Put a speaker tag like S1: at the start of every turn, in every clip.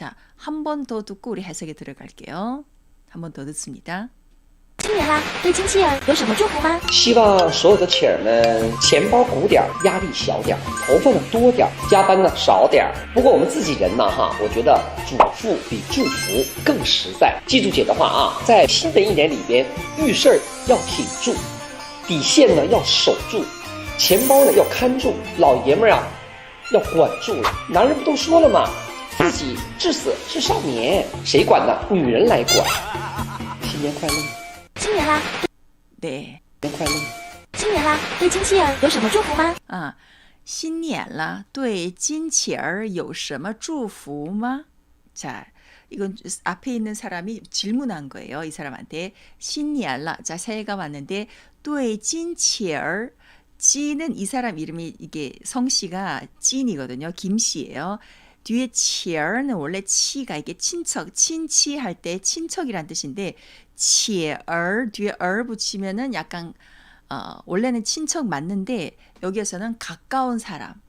S1: 자, 한 번 더 듣고 우리 해석에 들어갈게요. 한 번 더 듣습니다.
S2: 新年啦，对亲戚儿有什么祝福吗？
S3: 希望所有的企儿们钱包鼓点儿，压力小点儿，头发呢多点儿，加班呢少点儿。不过我们自己人呢我觉得嘱咐比祝福更实在。记住姐的话啊，在新的一年里边，遇事儿要挺住，底线呢要守住，钱包呢要看住，老爷们儿啊要管住了。男人不都说了吗？自己至死是少年，谁管呢？女人来管。新年快乐！
S2: 新年啦，
S1: 네.
S3: 新年快乐！
S2: 新年啦，对亲戚儿有什么祝福吗？
S1: 아, 新年了,对金钱儿有什么祝福吗? 자, 이건 앞에 있는 사람이 질문한 거예요. 이 사람한테. 新年了. 자, 새해가 왔는데 对金钱儿 찌는 이 사람 이름이 이게 성씨가 찐이거든요. 김씨예요. 뒤에 钱儿는 원래 치가 이게 친척, 친치할 때 친척이란 뜻인데 钱儿 뒤에 을 붙이면은 약간 원래는 친척 맞는데 여기에서는 가까운 사람,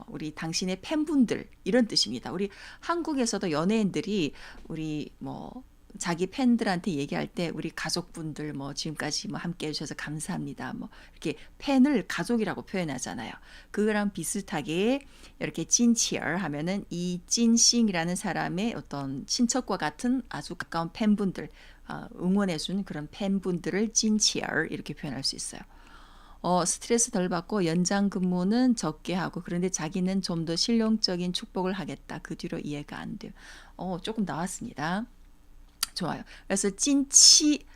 S1: 우리 당신의 팬분들 이런 뜻입니다. 우리 한국에서도 연예인들이 우리 뭐 자기 팬들한테 얘기할 때 우리 가족분들 뭐 지금까지 뭐 함께 해주셔서 감사합니다. 뭐 이렇게 팬을 가족이라고 표현하잖아요. 그거랑 비슷하게 이렇게 찐치얼 하면은 이 찐싱이라는 사람의 어떤 친척과 같은 아주 가까운 팬분들 응원해준 그런 팬분들을 찐치얼 이렇게 표현할 수 있어요. 스트레스 덜 받고 연장 근무는 적게 하고 그런데 자기는 좀 더 실용적인 축복을 하겠다. 그 뒤로 이해가 안 돼요. 조금 나왔습니다. 좋아요. 그래서 찐치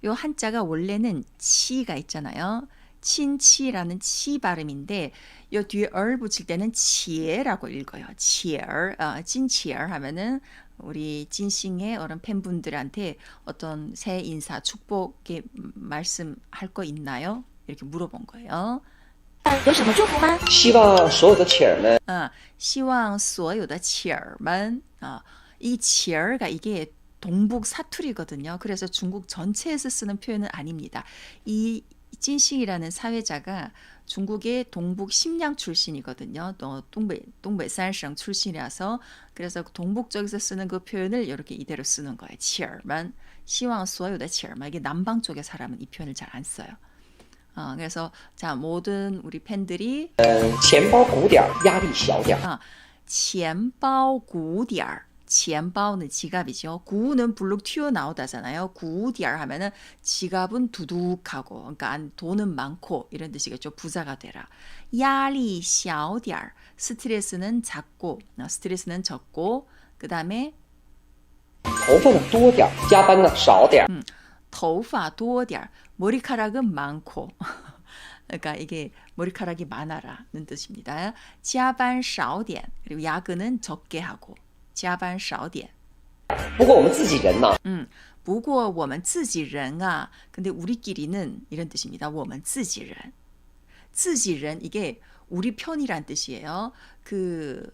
S1: 요 한자가 원래는 치가 있잖아요. 친치라는 치 발음인데 요 뒤에 을 붙일 때는 치에라고 읽어요. 치얼, 찐치얼 하면은 우리 찐싱의 어른 팬분들한테 어떤 새해 인사, 축복의 말씀할 거 있나요? 이렇게 물어본 거예요.
S2: 有什么祝福吗？
S3: 希望所有的企儿们
S1: 希望所有的企儿们 이 치얼가 이게 동북 사투리거든요. 그래서 중국 전체에서 쓰는 표현은 아닙니다. 이 찐싱이라는 사회자가 중국의 동북 심양 출신이거든요. 또 동北三省 출신이라서 그래서 동북 쪽에서 쓰는 그 표현을 이렇게 이대로 쓰는 거예요. 치얼만, 希望所有的企儿们 이게 남방 쪽의 사람은 이 표현을 잘 안 써요. 그래서 자 모든 우리 팬들이
S3: 钱包鼓点儿，压力小点儿。
S1: 钱包鼓点儿 钱包는 지갑이죠. 구는 불룩 튀어나오다잖아요. 구디알 하면은 지갑은 두둑하고 그러니까 돈은 많고 이런 뜻이겠죠. 부자가 되라. 야리 小点儿 스트레스는 작고 스트레스는 적고 그 다음에
S3: 头发呢多点儿，加班呢少点儿。
S1: 头发多点儿 머리카락은 많고 그러니까 이게 머리카락이 많아라는 뜻입니다. 加班少点 그리고 야근은 적게 하고 加班少点。
S3: 不过我们自己人呢，
S1: 不过我们自己人啊， 근데 우리끼리는 이런 뜻입니다. 我们自己人，自己人 이게 우리 편이란 뜻이에요. 그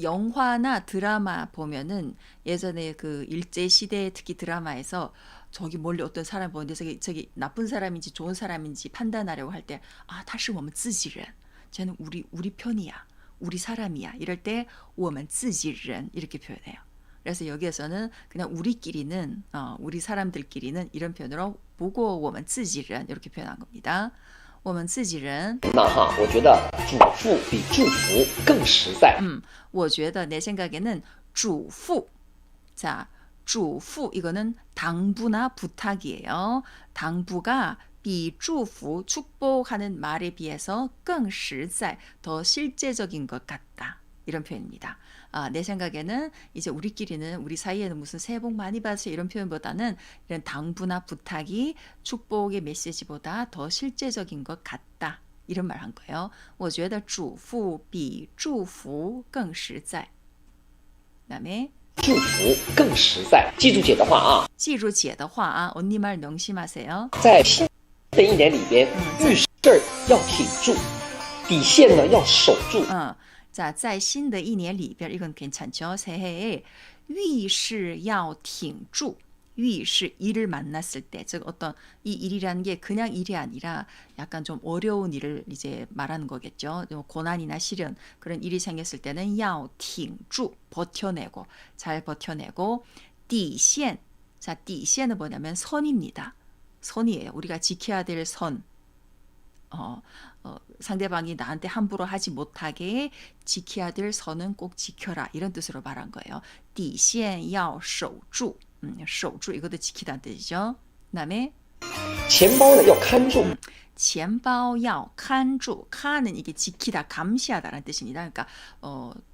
S1: 영화나 드라마 보면은 예전에 그 일제 시대 특히 드라마에서 저기 멀리 어떤 사람 보는데 저기 나쁜 사람인지 좋은 사람인지 판단하려고 할 때他是我们自己人 쟤는 우리 편이야. 우리 사람이야. 이럴 때 我们自己人 이렇게 표현해요. 그래서 여기에서는 그냥 우리끼리는 우리 사람들끼리는 이런 표현으로 不过我们自己人 이렇게 표현한 겁니다. 我们自己人
S3: 我觉得嘱咐比祝福更实在。
S1: 我觉得내 생각에는 嘱咐 자, 嘱咐 이거는 당부나 부탁이에요. 당부가 比祝福 축복하는 말에 비해서 更实在 더 실제적인 것 같다. 이런 표현입니다. 내 생각에는 이제 우리끼리는 우리 사이에는 무슨 새해 복 많이 받으세요 이런 표현보다는 이런 당부나 부탁이 축복의 메시지보다 더 실제적인 것 같다. 이런 말 한 거예요. 我觉得嘱咐比祝福更实在. 그다음에
S3: 祝福更实在。记住姐的话啊，
S1: 记住姐的话啊, 언니 말 명심하세요.
S3: 在新的一年里边，遇事儿要挺住，底线呢要守住。
S1: 자, 在新的一年里边 이건 괜찮죠. 새해에 遇事要挺住. 위시 일을 만났을 때, 즉 어떤 이 일이라는 게 그냥 일이 아니라 약간 좀 어려운 일을 이제 말하는 거겠죠. 고난이나 시련 그런 일이 생겼을 때는 要挺住 버텨내고 잘 버텨내고 底线 자, 底线은 뭐냐면 선입니다. 선이에요. 우리가 지켜야 될 선. 상대방이 나한테 함부로 하지 못하게 지켜야 될 선은 꼭 지켜라 이런 뜻으로 말한 거예요. 底线要守住, 守住 이것도 지키다는 뜻이죠. 그다음에
S3: 钱包呢要看住，
S1: 钱包要看住, 칸은 이게 지키다, 감시하다라는 뜻입니다. 그러니까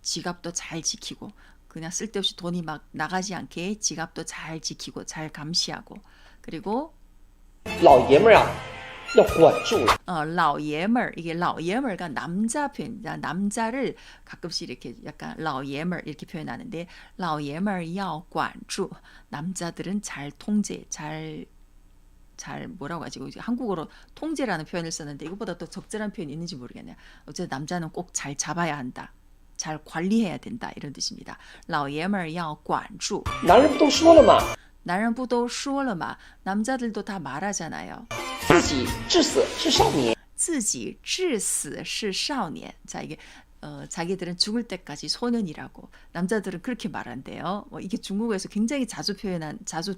S1: 지갑도 잘 지키고 그냥 쓸데없이 돈이 막 나가지 않게 지갑도 잘 지키고 잘 감시하고 그리고
S3: 老爷们儿啊要管住了。
S1: 老爷们儿 이게 老爷们儿가 남자 표현입니다. 남자를 가끔씩 이렇게 약간 老爷们儿 이렇게 표현하는데 老爷们儿要管住 남자들은 잘 통제 잘 뭐라고 하지? 한국어로 통제라는 표현을 썼는데 이것보다 더 적절한 표현이 있는지 모르겠네요. 어쨌든 남자는 꼭 잘 잡아야 한다. 잘 관리해야 된다 이런 뜻입니다. 老爷们儿要管住
S3: 男人不都说了吗？
S1: 男人不都说了吗? 남자들도 다 말하잖아요.
S3: 自己至死是少年。
S1: 自己至死是少年. 자, 이게 자기들은 죽을 때까지 소년이라고 남자들은 그렇게 말한대요. 이게 중국어에서 굉장히 자주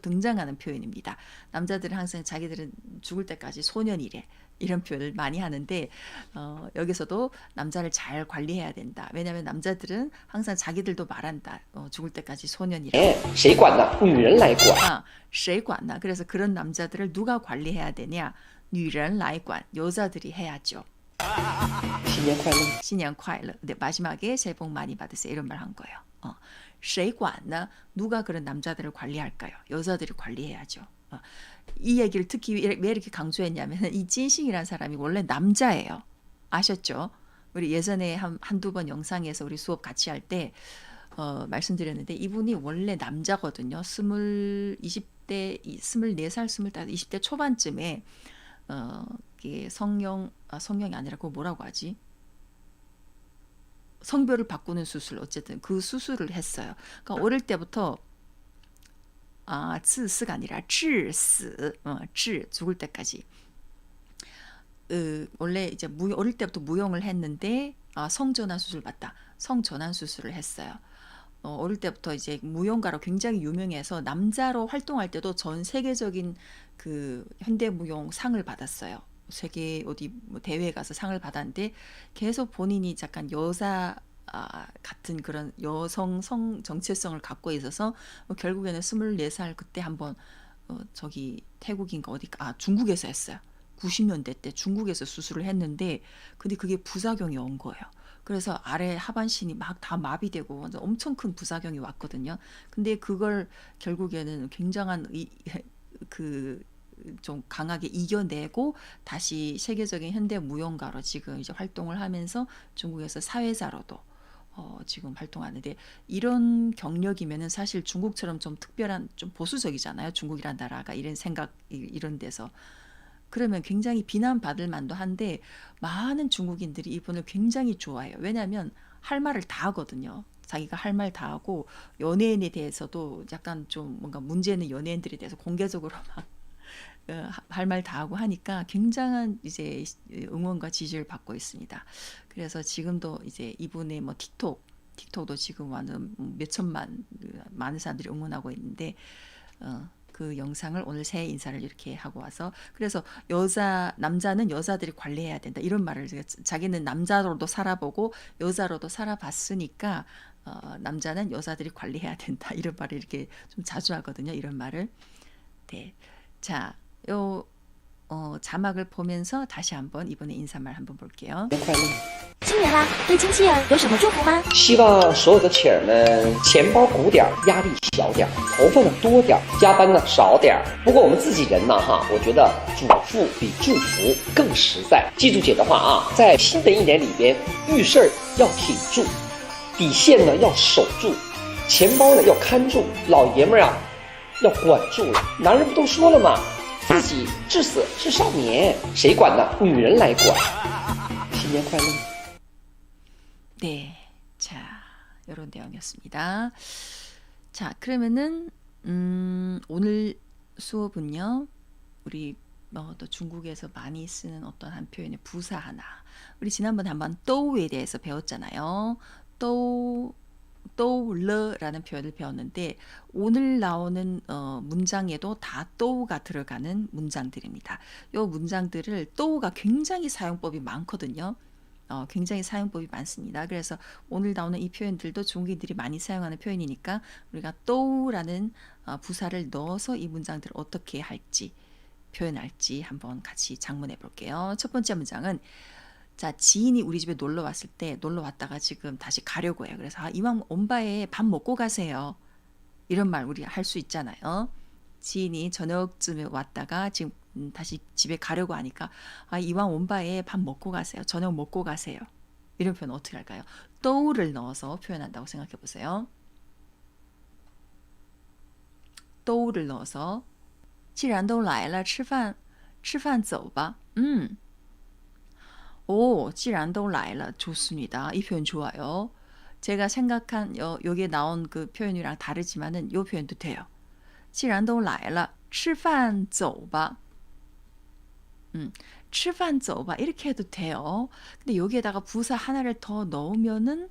S1: 등장하는 표현입니다. 남자들은 항상 자기들은 죽을 때까지 소년이래. 이런 표현을 많이 하는데 여기서도 남자를 잘 관리해야 된다. 왜냐하면 남자들은 항상 자기들도 말한다. 죽을 때까지 소년이라고.
S3: 谁管呢？女人来管。
S1: 谁管呢? 그래서 그런 남자들을 누가 관리해야 되냐? 女人来管. 여자들이 해야죠.
S3: 新年快乐。
S1: 新年快乐. 네, 마지막에 새해 복 많이 받으세요. 이런 말 한 거예요. 谁管呢? 누가 그런 남자들을 관리할까요? 여자들이 관리해야죠. 이 얘기를 특히 왜 이렇게 강조했냐면 이 찐싱이라는 사람이 원래 남자예요. 아셨죠? 우리 예전에 한두 번 영상에서 우리 수업 같이 할 때 말씀드렸는데 이분이 원래 남자거든요. 20대, 24살, 25, 20대 초반쯤에 이게 성형이 아니라 그거 뭐라고 하지? 성별을 바꾸는 수술, 어쨌든 그 수술을 했어요. 그러니까 어릴 때부터 自死가 아니라 致死, 죽을 때까지. 원래 이제 어릴 때부터 무용을 했는데 성전환 수술 받다. 성전환 수술을 했어요. 어릴 때부터 이제 무용가로 굉장히 유명해서 남자로 활동할 때도 전 세계적인 그 현대 무용 상을 받았어요. 세계 어디 뭐 대회에 가서 상을 받았는데 계속 본인이 약간 여자 같은 그런 여성 성 정체성을 갖고 있어서 결국에는 24살 그때 한번 저기 태국인가 어디가 중국에서 했어요. 90년대 때 중국에서 수술을 했는데 근데 그게 부작용이 온 거예요. 그래서 아래 하반신이 막 다 마비되고 완전 엄청 큰 부작용이 왔거든요. 근데 그걸 결국에는 굉장한 좀 강하게 이겨내고 다시 세계적인 현대 무용가로 지금 이제 활동을 하면서 중국에서 사회자로도 지금 활동하는데 이런 경력이면은 사실 중국처럼 좀 특별한 좀 보수적이잖아요. 중국이란 나라가 이런 생각 이런 데서 그러면 굉장히 비난받을 만도 한데 많은 중국인들이 이분을 굉장히 좋아해요. 왜냐하면 할 말을 다 하거든요. 자기가 할 말 다 하고 연예인에 대해서도 약간 좀 뭔가 문제 있는 연예인들에 대해서 공개적으로 막 할 말 다 하고 하니까 굉장한 이제 응원과 지지를 받고 있습니다. 그래서 지금도 이제 이분의 뭐 틱톡도 지금 완전 몇천만 많은 사람들이 응원하고 있는데 그 영상을 오늘 새해 인사를 이렇게 하고 와서 그래서 남자는 여자들이 관리해야 된다 이런 말을 자기는 남자로도 살아보고 여자로도 살아봤으니까 남자는 여자들이 관리해야 된다 이런 말을 이렇게 좀 자주 하거든요. 이런 말을. 네, 자, 요 자막을 보면서 다시 한번 이번에 인사말 한번 볼게요.
S3: 新年快乐。
S2: 新年啦，对亲戚儿有什么祝福吗？
S3: 希望所有的企儿们钱包鼓点儿，压力小点儿，头发呢多点儿，加班呢少点儿。不过我们自己人呢我觉得嘱咐比祝福更实在。记住姐的话在新的一年里边，遇事儿要挺住，底线呢要守住，钱包呢要看住，老爷们儿要管住了。男人不都说了吗？自己至死是少年，谁管呢？女人来管。新年快乐。
S1: 네, 자, 이런 내용이었습니다. 자, 그러면은 오늘 수업은요. 우리 또 중국에서 많이 쓰는 어떤 한 표현의 부사 하나. 우리 지난번에 한번 또우에 대해서 배웠잖아요. 또우러라는 표현을 배웠는데 오늘 나오는 문장에도 다 또우가 들어가는 문장들입니다. 이 문장들을 또우가 굉장히 사용법이 많거든요. 굉장히 사용법이 많습니다. 그래서 오늘 나오는 이 표현들도 중국인들이 많이 사용하는 표현이니까 우리가 또우라는 부사를 넣어서 이 문장들을 어떻게 할지 표현할지 한번 같이 작문해 볼게요. 첫 번째 문장은 자, 지인이 우리 집에 놀러 왔을 때 놀러 왔다가 지금 다시 가려고 해요. 그래서 이왕 온 바에 밥 먹고 가세요. 이런 말 우리 할 수 있잖아요. 지인이 저녁쯤에 왔다가 지금 다시 집에 가려고 하니까 이왕 온 바에 밥 먹고 가세요. 저녁 먹고 가세요. 이런 표현 어떻게 할까요? 또우를 넣어서 표현한다고 생각해 보세요. 또우를 넣어서 既然都来了吃饭走吧. 오, 既然都来了. 좋습니다. 이 표현 좋아요. 제가 생각한 여기에 나온 그 표현이랑 다르지만은 이 표현도 돼요. 既然都来了吃饭走吧. 吃饭走吧 이렇게 해도 돼요. 근데 여기에다가 부사 하나를 더 넣으면은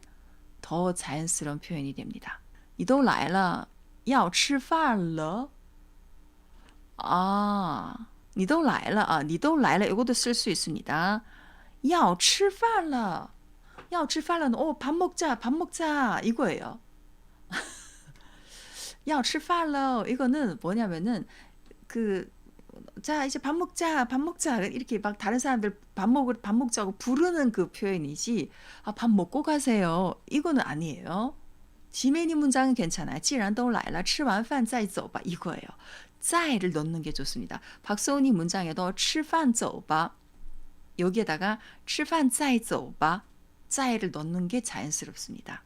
S1: 더 자연스러운 표현이 됩니다. 你都来了要吃饭了. 니都来了니都来了 이것도 쓸 수 있습니다. 要吃饭了要吃饭了밥 먹자 이거예요. 要吃饭了 이거는 뭐냐면은 자 이제 밥 먹자 이렇게 막 다른 사람들 밥 먹자고 부르는 그 표현이지 밥 먹고 가세요 이거는 아니에요. 지메니 문장은 괜찮아요. 既然都来了吃完饭再走吧 이거예요. 再를 넣는 게 좋습니다. 박소은이 문장에도 吃饭走吧 여기에다가 吃饭再走吧 再를 넣는 게 자연스럽습니다.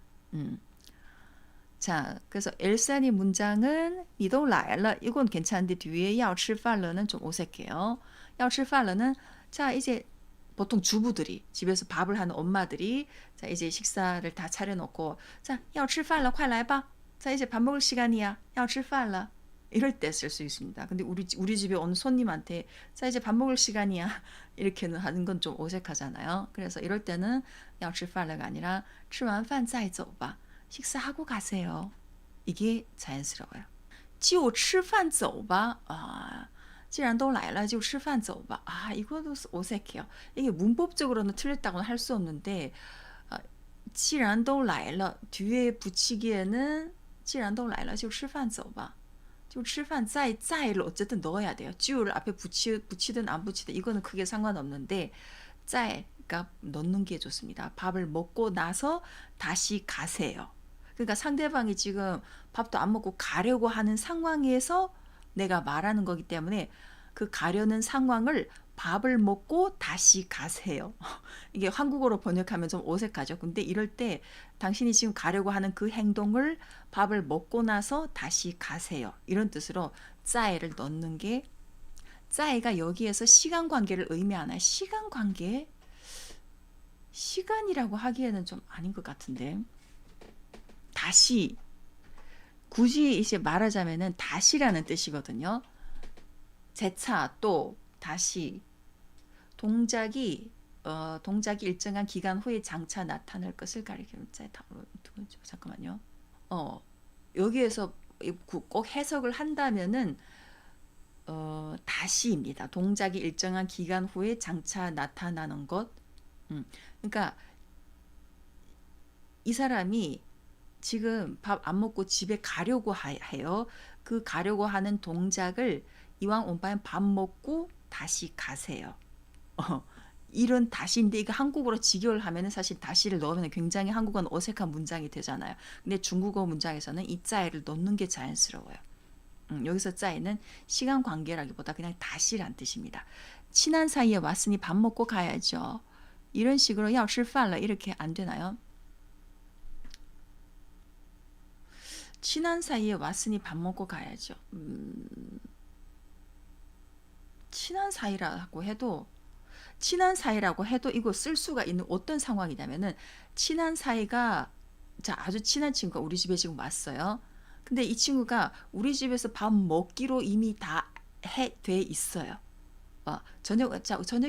S1: 자, 그래서 엘산이 문장은 你都来了 이건 괜찮은데 뒤에 要吃饭了는 좀 어색해요. 要吃饭了는 자 이제 보통 주부들이 집에서 밥을 하는 엄마들이 자 이제 식사를 다 차려놓고 자 要吃饭了快来吧 자 이제 밥 먹을 시간이야 要吃饭了 이럴 때 쓸 수 있습니다. 근데 우리 집에 온 손님한테 자 이제 밥 먹을 시간이야 이렇게는 하는 건 좀 어색하잖아요. 그래서 이럴 때는 要吃饭了가 아니라 吃完饭再走吧 식사하고 가세요. 이게 자연스러워요. 就吃饭走吧 既然都来了就吃饭走吧 이것도 어색해요. 이게 문법적으로는 틀렸다고는 할 수 없는데 既然都来了 뒤에 붙이기에는 既然都来了就吃饭走吧 就吃饭再를 어쨌든 넣어야 돼요. 就를 앞에 붙이든 안 붙이든 이거는 크게 상관없는데 再가 넣는 게 좋습니다. 밥을 먹고 나서 다시 가세요. 그러니까 상대방이 지금 밥도 안 먹고 가려고 하는 상황에서 내가 말하는 거기 때문에 그 가려는 상황을 밥을 먹고 다시 가세요. 이게 한국어로 번역하면 좀 어색하죠. 근데 이럴 때 당신이 지금 가려고 하는 그 행동을 밥을 먹고 나서 다시 가세요. 이런 뜻으로 在를 넣는 게 在가 여기에서 시간 관계를 의미하나요? 시간 관계? 시간이라고 하기에는 좀 아닌 것 같은데. 다시 굳이 이제 말하자면은 다시라는 뜻이거든요. 재차 또 다시 동작이 일정한 기간 후에 장차 나타날 것을 가리키는 잠깐만요. 여기에서 꼭 해석을 한다면은 다시입니다. 동작이 일정한 기간 후에 장차 나타나는 것. 그러니까 이 사람이 지금 밥 안 먹고 집에 가려고 해요. 그 가려고 하는 동작을 이왕 온 바엔 밥 먹고 다시 가세요. 이런 다시인데 이거 한국어로 직역을 하면은 사실 다시를 넣으면 굉장히 한국어는 어색한 문장이 되잖아요. 근데 중국어 문장에서는 이 짜이를 넣는 게 자연스러워요. 여기서 짜이는 시간 관계라기보다 그냥 다시란 뜻입니다. 친한 사이에 왔으니 밥 먹고 가야죠. 이런 식으로 要吃饭了 이렇게 안 되나요? 친한 사이에 왔으니 밥 먹고 가야죠. 친한 사이라고 해도 이거 쓸 수가 있는 어떤 상황이냐면은 친한 사이가 자 아주 친한 친구가 우리 집에 지금 왔어요. 근데 이 친구가 우리 집에서 밥 먹기로 이미 다 돼 있어요. 저녁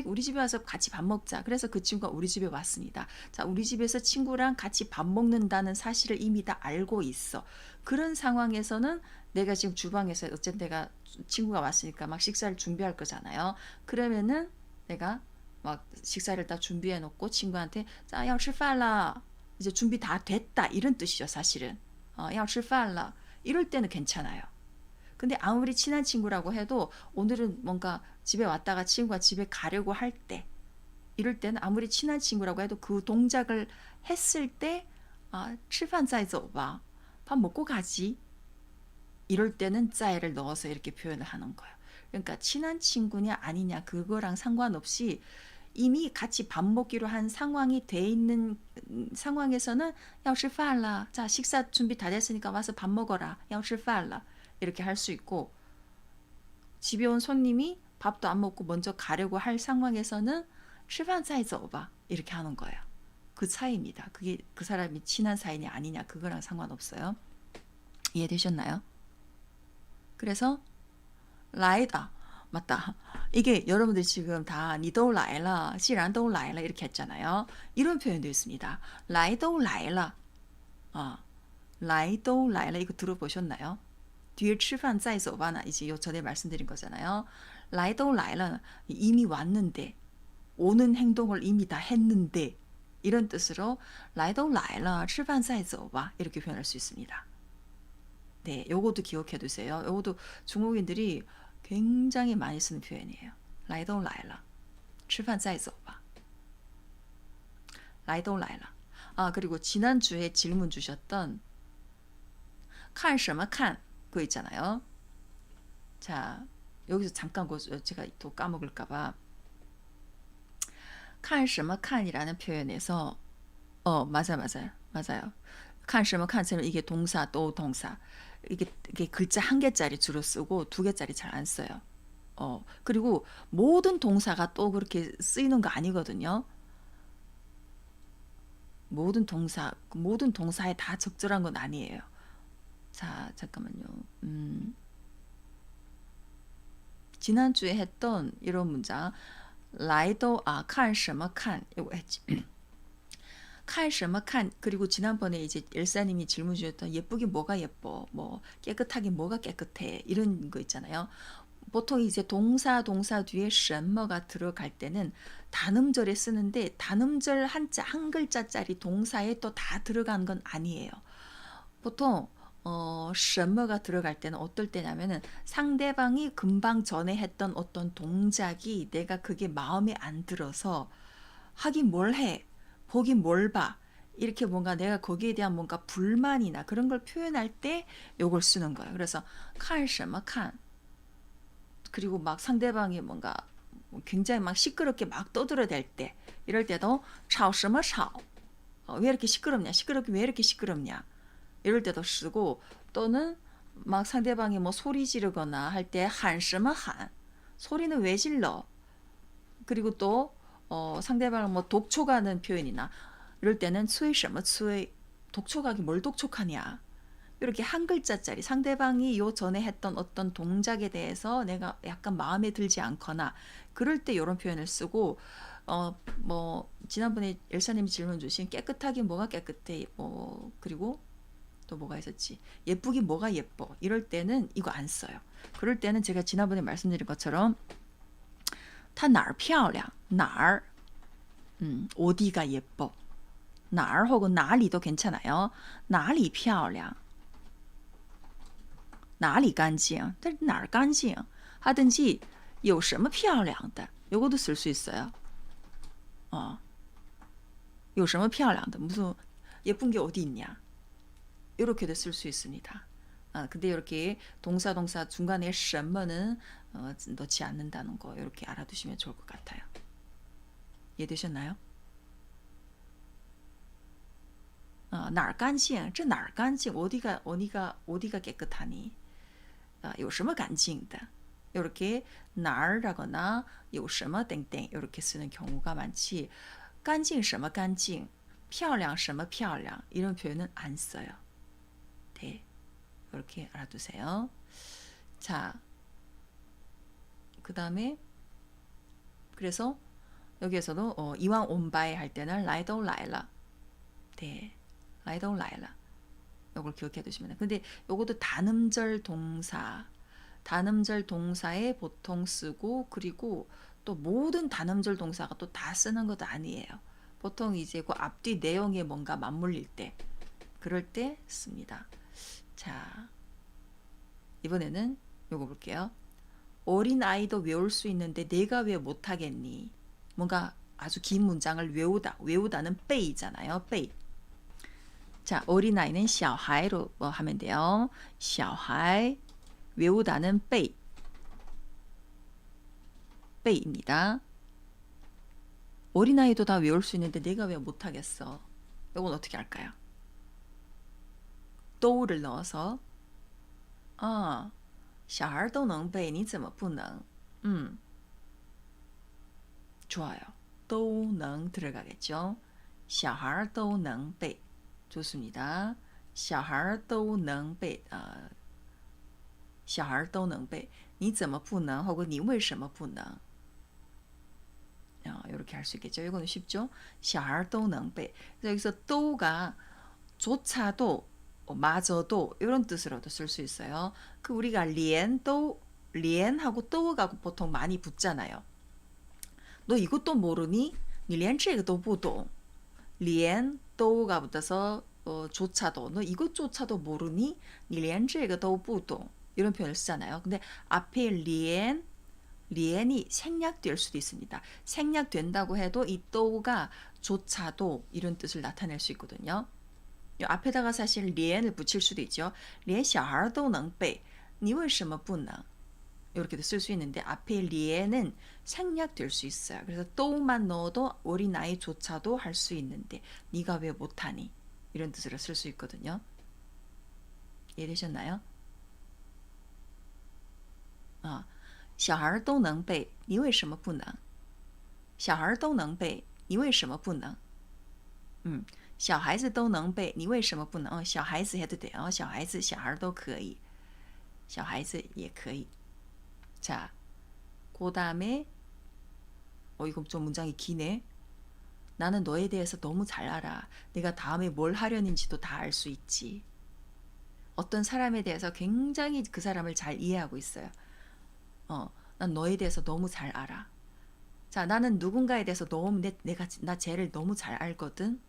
S1: 우리 집에 와서 같이 밥 먹자. 그래서 그 친구가 우리 집에 왔습니다. 자, 우리 집에서 친구랑 같이 밥 먹는다는 사실을 이미 다 알고 있어. 그런 상황에서는 내가 지금 주방에서 어쨌든 내가 친구가 왔으니까 막 식사를 준비할 거잖아요. 그러면은 내가 막 식사를 다 준비해 놓고 친구한테 자, 要吃饭了. 이제 준비 다 됐다. 이런 뜻이죠, 사실은. 要吃饭了. 이럴 때는 괜찮아요. 근데 아무리 친한 친구라고 해도 오늘은 뭔가 집에 왔다가 친구가 집에 가려고 할 때, 이럴 때는 아무리 친한 친구라고 해도 그 동작을 했을 때 吃饭再走吧. 밥 먹고 가지. 이럴 때는 再를 넣어서 이렇게 표현을 하는 거예요. 그러니까 친한 친구냐 아니냐 그거랑 상관없이 이미 같이 밥 먹기로 한 상황이 돼 있는 상황에서는 要吃饭了. 자, 식사 준비 다 됐으니까 와서 밥 먹어라. 要吃饭了. 이렇게 할 수 있고, 집에 온 손님이 밥도 안 먹고 먼저 가려고 할 상황에서는 吃饭再走吧. 이렇게 하는 거예요. 그 차이입니다. 그게 그 사람이 친한 사이냐 아니냐 그거랑 상관없어요. 이해되셨나요? 그래서 라이다. 맞다. 이게 여러분들 지금 다你都来了, 既然都来了 이렇게 했잖아요. 이런 표현도 있습니다. 来都来了. 来都来了 이거 들어보셨나요? 뒤에 吃饭再走吧나 이제 전에 말씀드린 거잖아요. 来都来了 이미 왔는데, 오는 행동을 이미 다 했는데, 이런 뜻으로 来都来了, 吃饭再走吧 이렇게 표현할 수 있습니다. 네, 요것도 기억해 두세요. 요것도 중국인들이 굉장히 많이 쓰는 표현이에요. 来都来了, 吃饭再走吧. 来都来了. 그리고 지난주에 질문 주셨던 看什么看 그거 있잖아요. 자, 여기서 잠깐 제가 또 까먹을까봐 看什么看이라는 표현에서 맞아요. 看什么看처럼 이게 동사 또 동사 이게 글자 한 개짜리 주로 쓰고 두 개짜리 잘 안 써요. 그리고 모든 동사가 또 그렇게 쓰이는 거 아니거든요. 모든 동사에 다 적절한 건 아니에요. 자, 잠깐만요. 지난주에 했던 이런 문장 来都看什么看 이거 했지. 看什么看 그리고 지난번에 이제 엘사님이 질문 주셨던 예쁘게 뭐가 예뻐, 뭐 깨끗하게 뭐가 깨끗해 이런 거 있잖아요. 보통 이제 동사 뒤에 什么가 들어갈 때는 단음절에 쓰는데 단음절 한자 한 글자짜리 동사에 또 다 들어간 건 아니에요. 보통 什么가 들어갈 때는 어떨 때냐면은 상대방이 금방 전에 했던 어떤 동작이 내가 그게 마음에 안 들어서 하긴 뭘 해, 보긴 뭘 봐, 이렇게 뭔가 내가 거기에 대한 뭔가 불만이나 그런 걸 표현할 때 요걸 쓰는 거예요. 그래서 看什么看 그리고 막 상대방이 뭔가 굉장히 막 시끄럽게 막 떠들어댈 때 이럴 때도 吵什么吵 왜 이렇게 시끄럽냐, 시끄럽게 왜 이렇게 시끄럽냐 이럴 때도 쓰고, 또는 막 상대방이 뭐 소리 지르거나 할 때 喊什么喊 소리는 왜 질러, 그리고 또 상대방을 뭐 독촉하는 표현이나 이럴 때는 催什么催 독촉하기 뭘 독촉하냐, 이렇게 한 글자짜리 상대방이 요 전에 했던 어떤 동작에 대해서 내가 약간 마음에 들지 않거나 그럴 때 이런 표현을 쓰고, 뭐 지난번에 엘사님이 질문 주신 깨끗하게 뭐가 깨끗해, 뭐 그리고 또 뭐가 있었지, 예쁘기 뭐가 예뻐 이럴 때는 이거 안 써요. 그럴 때는 제가 지난번에 말씀드린 것처럼 它哪儿漂亮哪儿어디가 예뻐, 哪儿 혹은 哪里도 괜찮아요. 哪里漂亮哪里干净，但是哪儿干净 하든지 有什么漂亮的 요것도 쓸 수 있어요. 有什么漂亮的 무슨 예쁜 게 어디 있냐 이렇게도 쓸 수 있습니다. 근데 이렇게 동사 중간에 什么는 넣지 않는다는 거 이렇게 알아두시면 좋을 것 같아요. 이해되셨나요? 哪儿干净这哪儿干净 어디가 깨끗하니, 有什么干净的 이렇게 哪儿라거나 有什么 땡땡 이렇게 쓰는 경우가 많지, 干净什么干净漂亮什么漂亮 이런 표현은 안 써요. 네, 이렇게 알아두세요. 자, 그 다음에 그래서 여기에서도 이왕 온바이 할 때는 라이도 라일라. 네, 라이도 라일라. 요걸 기억해 두시면 돼요. 근데 요것도 단음절 동사에 보통 쓰고, 그리고 또 모든 단음절 동사가 또 다 쓰는 것도 아니에요. 보통 이제 그 앞뒤 내용에 뭔가 맞물릴 때, 그럴 때 씁니다. 자, 이번에는 요거 볼게요. 어린 아이도 외울 수 있는데 내가 왜 못하겠니? 뭔가 아주 긴 문장을 외우다는 빼이잖아요. 빼이. 자, 어린 아이는 小孩로 하면 돼요. 小孩 외우다는 빼이. 빼이입니다. 어린 아이도 다 외울 수 있는데 내가 왜 못하겠어? 이건 어떻게 할까요? 도를 넣어서 小孩都能背你怎么不能? 좋아요. 都能 들어가겠죠. 小孩都能背. 좋습니다. 小孩都能背. 小孩都能背. 你怎么不能? 혹은 你为什么不能? 이렇게 할 수 있겠죠. 이거는 쉽죠. 小孩都能背. 여기서 또가 조차도, 마저도 이런 뜻으로도 쓸 수 있어요. 그 우리가 리엔하고 또가 보통 많이 붙잖아요. 너 이것도 모르니? 你连这个都不懂. 리엔 또가 붙어서 조차도, 너 이것조차도 모르니? 你连这个都不懂. 이런 표현을 쓰잖아요. 근데 앞에 리엔이 생략될 수도 있습니다. 생략된다고 해도 이 또가 조차도 이런 뜻을 나타낼 수 있거든요. 이 앞에다가 사실 리엔을 붙일 수도 있죠. 连小孩都能背,你为什么不能? 이렇게도 쓸 수 있는데 앞에 리엔은 생략될 수 있어요. 그래서 또만 넣어도 어린아이조차도 할 수 있는데 네가 왜 못하니? 이런 뜻으로 쓸 수 있거든요. 이해되셨나요? 小孩都能背,你为什么不能? 小孩都能背,你为什么不能? 小孩子都能背,你为什么不能? 小孩子해도 돼요. 小孩子,小孩都可以. 小孩子也可以. 자, 그 다음에 이거 좀 문장이 기네. 나는 너에 대해서 너무 잘 알아. 네가 다음에 뭘 하려는지도 다 알 수 있지. 어떤 사람에 대해서 굉장히 그 사람을 잘 이해하고 있어요. 난 너에 대해서 너무 잘 알아. 자, 나는 누군가에 대해서 나 쟤를 너무 잘 알거든.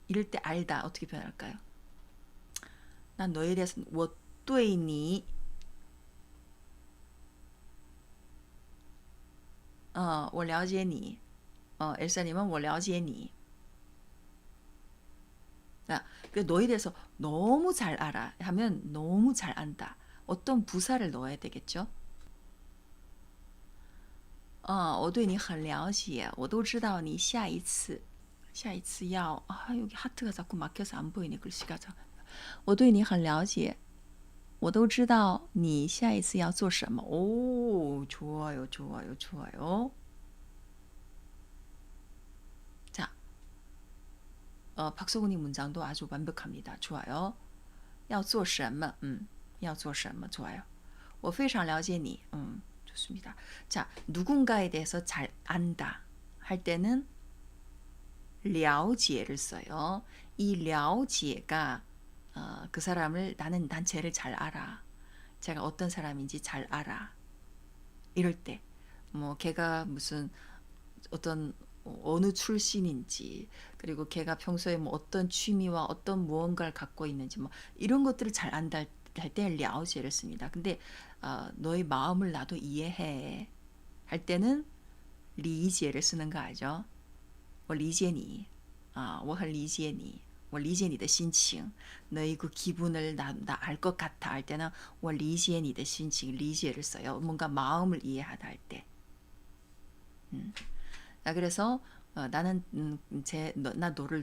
S1: 이럴 때 알다 어떻게 표현할까요? 난 너에 대해서 我对你我了解你. 엘사님은 我了解你. 너에 대해서 너무 잘 알아 하면 너무 잘 안다. 어떤 부사를 넣어야 되겠죠? 我对你很了解. 我都知道你下一次要여기 하트가 자꾸 막혀서 안 보이네. 글씨가. 我对你很了解. 我都知道你下一次要做什么. 오, 좋아요. 자, 박소근이 문장도 아주 완벽합니다. 좋아요. 要做什么? 要做什么? 좋아요. 我非常了解你. 좋습니다. 자, 누군가에 대해서 잘 안다 할 때는 了解를 써요. 이 了解가 그 사람을 난 쟤를 잘 알아. 제가 어떤 사람인지 잘 알아. 이럴 때 뭐 걔가 무슨 어떤 어느 출신인지, 그리고 걔가 평소에 뭐 어떤 취미와 어떤 무언가를 갖고 있는지 뭐 이런 것들을 잘 안다 할 때 了解를 씁니다. 근데 너의 마음을 나도 이해해 할 때는 理解를 쓰는 거 알죠? 我理解你. 我很理解你. 我理解你的心情. 너의 그 기분을 나 알 것 같아 할 때는 我理解你的心情. 理解를 써요. 뭔가 마음을 이해하다 할 때. 그래서 나는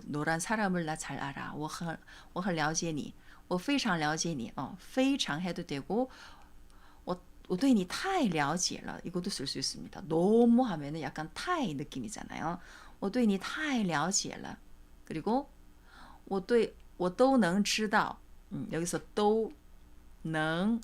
S1: 너란 사람을 나 잘 알아. 我很了解你. 我非常了解你. 非常해도 되고 我对你太了解了. 이것도 쓸 수 있습니다. 너무 하면은 약간 太 느낌이잖아요. 我对你太了解了. 그리고 我都能知道. 여기서 또能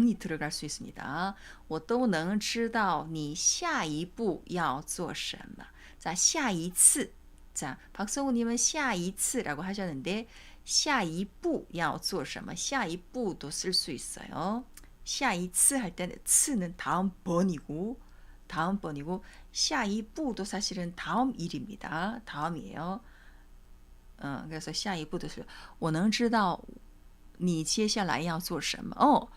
S1: 이 들어갈 수 있습니다. 我都能知道你下一步要做什么. 자, 下一次. 자, 박성우님은 下一次라고 하셨는데 下一步要做什么? 下一步도 쓸 수 있어요. 下一次할 때는 次는 다음번이고 下一步도 사실은 다음 일입니다. 다음이에요. 그래서 下一步的是我能知道你接下来要做什么.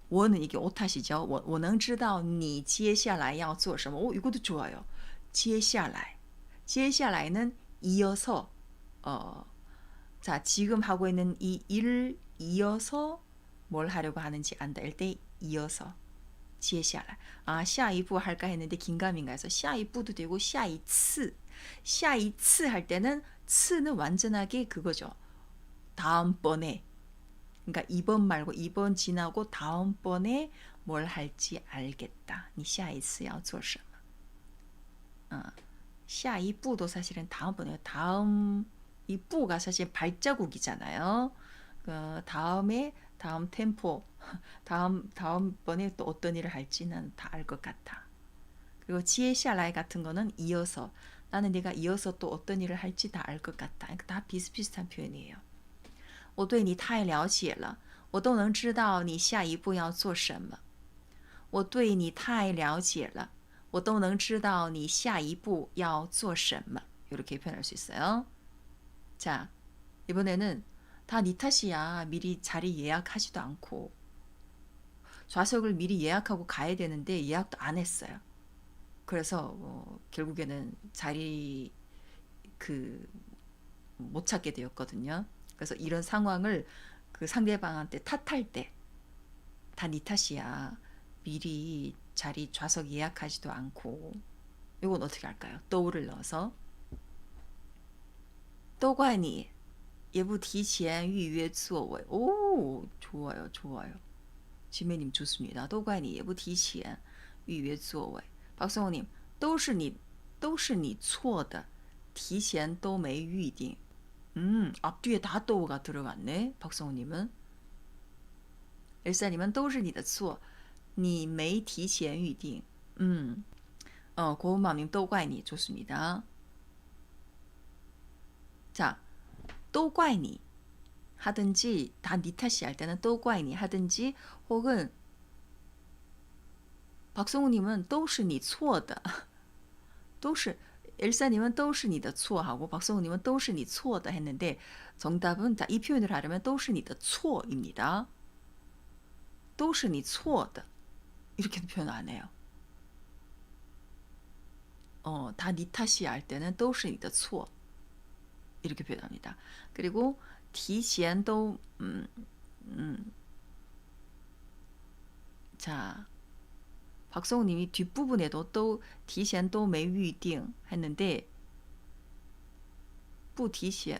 S1: 我는 이게 오타시죠. 我能知道你接下来要做什么. 이것도 좋아요. 接下来. 接下来는 이어서 자, 지금 하고 있는 이 일을 이어서 뭘 하려고 하는지 안다. 때 이어서 接下来. 下一步 할까 했는데 긴가민가 해서 下一步도 되고 下一次. 下一次할 때는 次는 완전하게 그거죠. 다음번에. 그러니까 이번 말고 이번 지나고 다음번에 뭘 할지 알겠다. 你下一次要做什么? 下一步도 사실은 다음번에 다음 이 부가 사실 발자국이잖아요. 다음 템포 다음번에 또 어떤 일을 할지는 다 알 것 같아. 그리고 接下来 같은 거는 이어서 나는 네가 이어서 또 어떤 일을 할지 다 알 것 같다. 그러니까 다 비슷비슷한 표현이에요. 我对你太了解了，我都能知道你下一步要做什么。我对你太了解了，我都能知道你下一步要做什么. 이렇게 표현할 수 있어요. 자, 이번에는 다 네 탓이야. 미리 자리 예약하지도 않고 좌석을 미리 예약하고 가야 되는데 예약도 안 했어요. 그래서 결국에는 자리 못 찾게 되었거든요. 그래서 이런 상황을 그 상대방한테 탓할 때 다 네 탓이야. 미리 자리 좌석 예약하지도 않고. 이건 어떻게 할까요? 또를 넣어서 都怪你也不提前预约座位. 오, 좋아요. 좋아요. 지매님 좋습니다. 都怪你也不提前预约座位. 박성호님 都是你错的提前都没预定. 앞뒤에 다 또가 들어갔네. 박성호님은. 엘사님은 都是你的错你没提前预定. 고은맘님 都怪你 좋습니다. 자, 都怪你 하든지 다 니 탓이 할 때는 都怪你 하든지 혹은 박성우님은 都是你错的都是 엘사님은 都是你的错 하고 박성우님은 都是你错的 했는데 정답은 자, 이 표현을 하려면 都是你的错입니다. 都是你错的 이렇게 표현 안 해요. 다 니 탓이 할 때는 都是你的错 이렇게 표현합니다. 그리고 提前都 자, 박성우님이 뒷부분에도 또 提前都没预定 했는데 不提前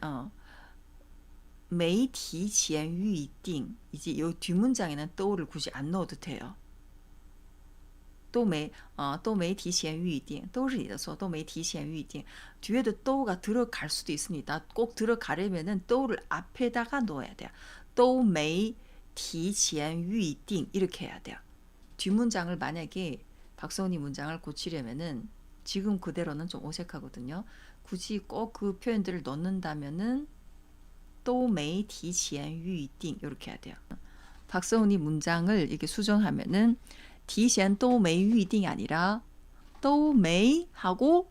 S1: 没提前预定 이제 이 뒷문장에는 또를 굳이 안 넣어도 돼요. 都没提前预定都是你的错都没提前预定 뒤에도 또가 들어갈 수도 있습니다. 꼭 들어가려면은 또를 앞에다가 넣어야 돼요. 都没提前预定 이렇게 해야 돼요. 뒷문장을 만약에 박성훈이 문장을 고치려면은 지금 그대로는 좀 어색하거든요. 굳이 꼭 그 표현들을 넣는다면은 都没提前预定 이렇게 해야 돼요. 박성훈이 문장을 이렇게 수정하면은 提前都没预定이 아니라 都没 하고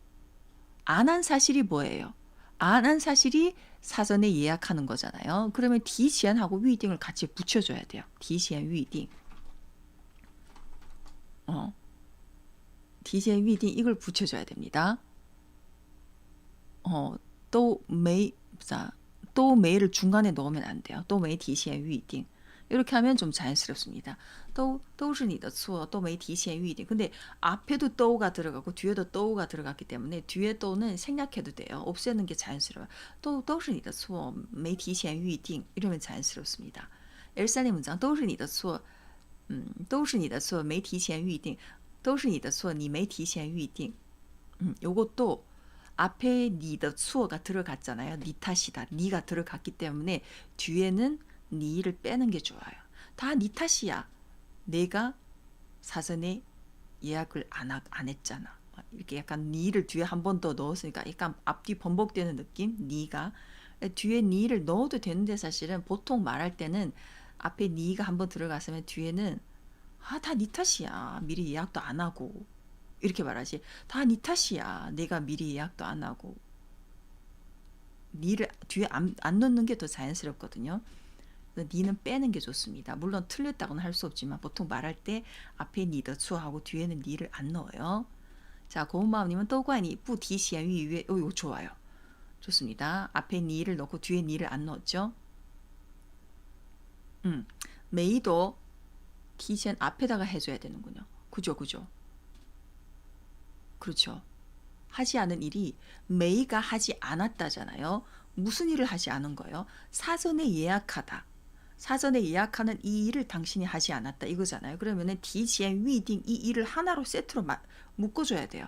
S1: 안 한 사실이 뭐예요? 안 한 사실이 사전에 예약하는 거잖아요. 그러면 提前 하고 预定을 같이 붙여줘야 돼요. 提前预定 提前预定 이걸 붙여줘야 됩니다. 都没 또 메이를 중간에 넣으면 안 돼요. 都没提前预定 이렇게 하면 좀 자연스럽습니다. 都是你的错都没提前预定 근데 앞에도 또가 들어가고 뒤에도 또가 들어갔기 때문에 뒤에 또는 생략해도 돼요. 없애는 게 자연스러워요. 都是你的错没提前预定 이러면 자연스럽습니다. 엘사님 문장 都是你的错都是你的错没提前预定都是你的错你没提前预定 요것도 앞에 니의 추어가 들어갔잖아요. 니 탓이다. 니가 들어갔기 때문에 뒤에는 니를 빼는 게 좋아요. 다 네 탓이야. 내가 사전에 예약을 안 했잖아. 이렇게 약간 니를 뒤에 한 번 더 넣었으니까 약간 앞뒤 번복되는 느낌? 니가 뒤에 니를 넣어도 되는데 사실은 보통 말할 때는 앞에 니가 한 번 들어갔으면 뒤에는 다 네 탓이야. 미리 예약도 안 하고 이렇게 말하지. 다 네 탓이야. 내가 미리 예약도 안 하고. 니를 뒤에 안 넣는 게 더 자연스럽거든요. 니는 빼는 게 좋습니다. 물론 틀렸다고는 할 수 없지만 보통 말할 때 앞에 니的错 하고 뒤에는 니를 안 넣어요. 자, 고운마음님은 都怪你不提前预约. 이거 좋아요. 좋습니다. 앞에 니를 넣고 뒤에 니를 안 넣었죠. 메이도 提前 앞에다가 해줘야 되는군요. 그죠. 그렇죠. 하지 않은 일이 메이가 하지 않았다잖아요. 무슨 일을 하지 않은 거예요? 사전에 예약하다. 사전에 예약하는 이 일을 당신이 하지 않았다 이거잖아요. 그러면은 디지엔 위딩 이 일을 하나로 세트로 묶어줘야 돼요.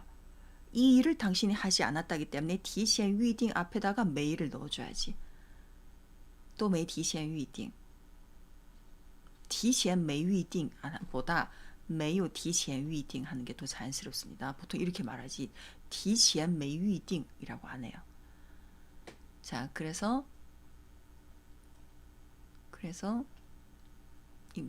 S1: 이 일을 당신이 하지 않았다기 때문에 디지엔 위딩 앞에다가 메이를 넣어줘야지. 또 메이 디지엔 위딩. 디지엔 메이 위딩 보다 메요 디지엔 위딩 하는 게 더 자연스럽습니다. 보통 이렇게 말하지. 디지엔 메이 위딩이라고 안 해요. 자, 그래서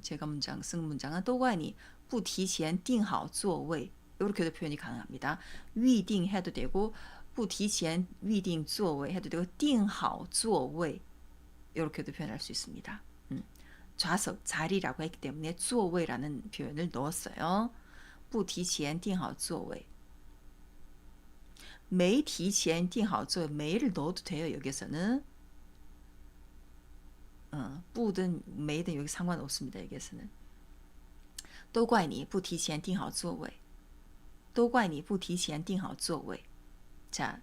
S1: 제가 쓴 문장은 都怪你不提前订好座位 이렇게도 표현이 가능합니다. 预定 해도 되고 不提前预定座位 해도 되고 订好座位 이렇게도 표현할 수 있습니다. 좌석 자리라고 했기 때문에 座位라는 표현을 넣었어요. 不提前订好座位 没提前订好座位 메이를 넣어도 돼요. 여기서는 뿌든 메이든 여기 상관없습니다. 여기서는 都怪你不提前订好座位都怪你不提前订好座位 자,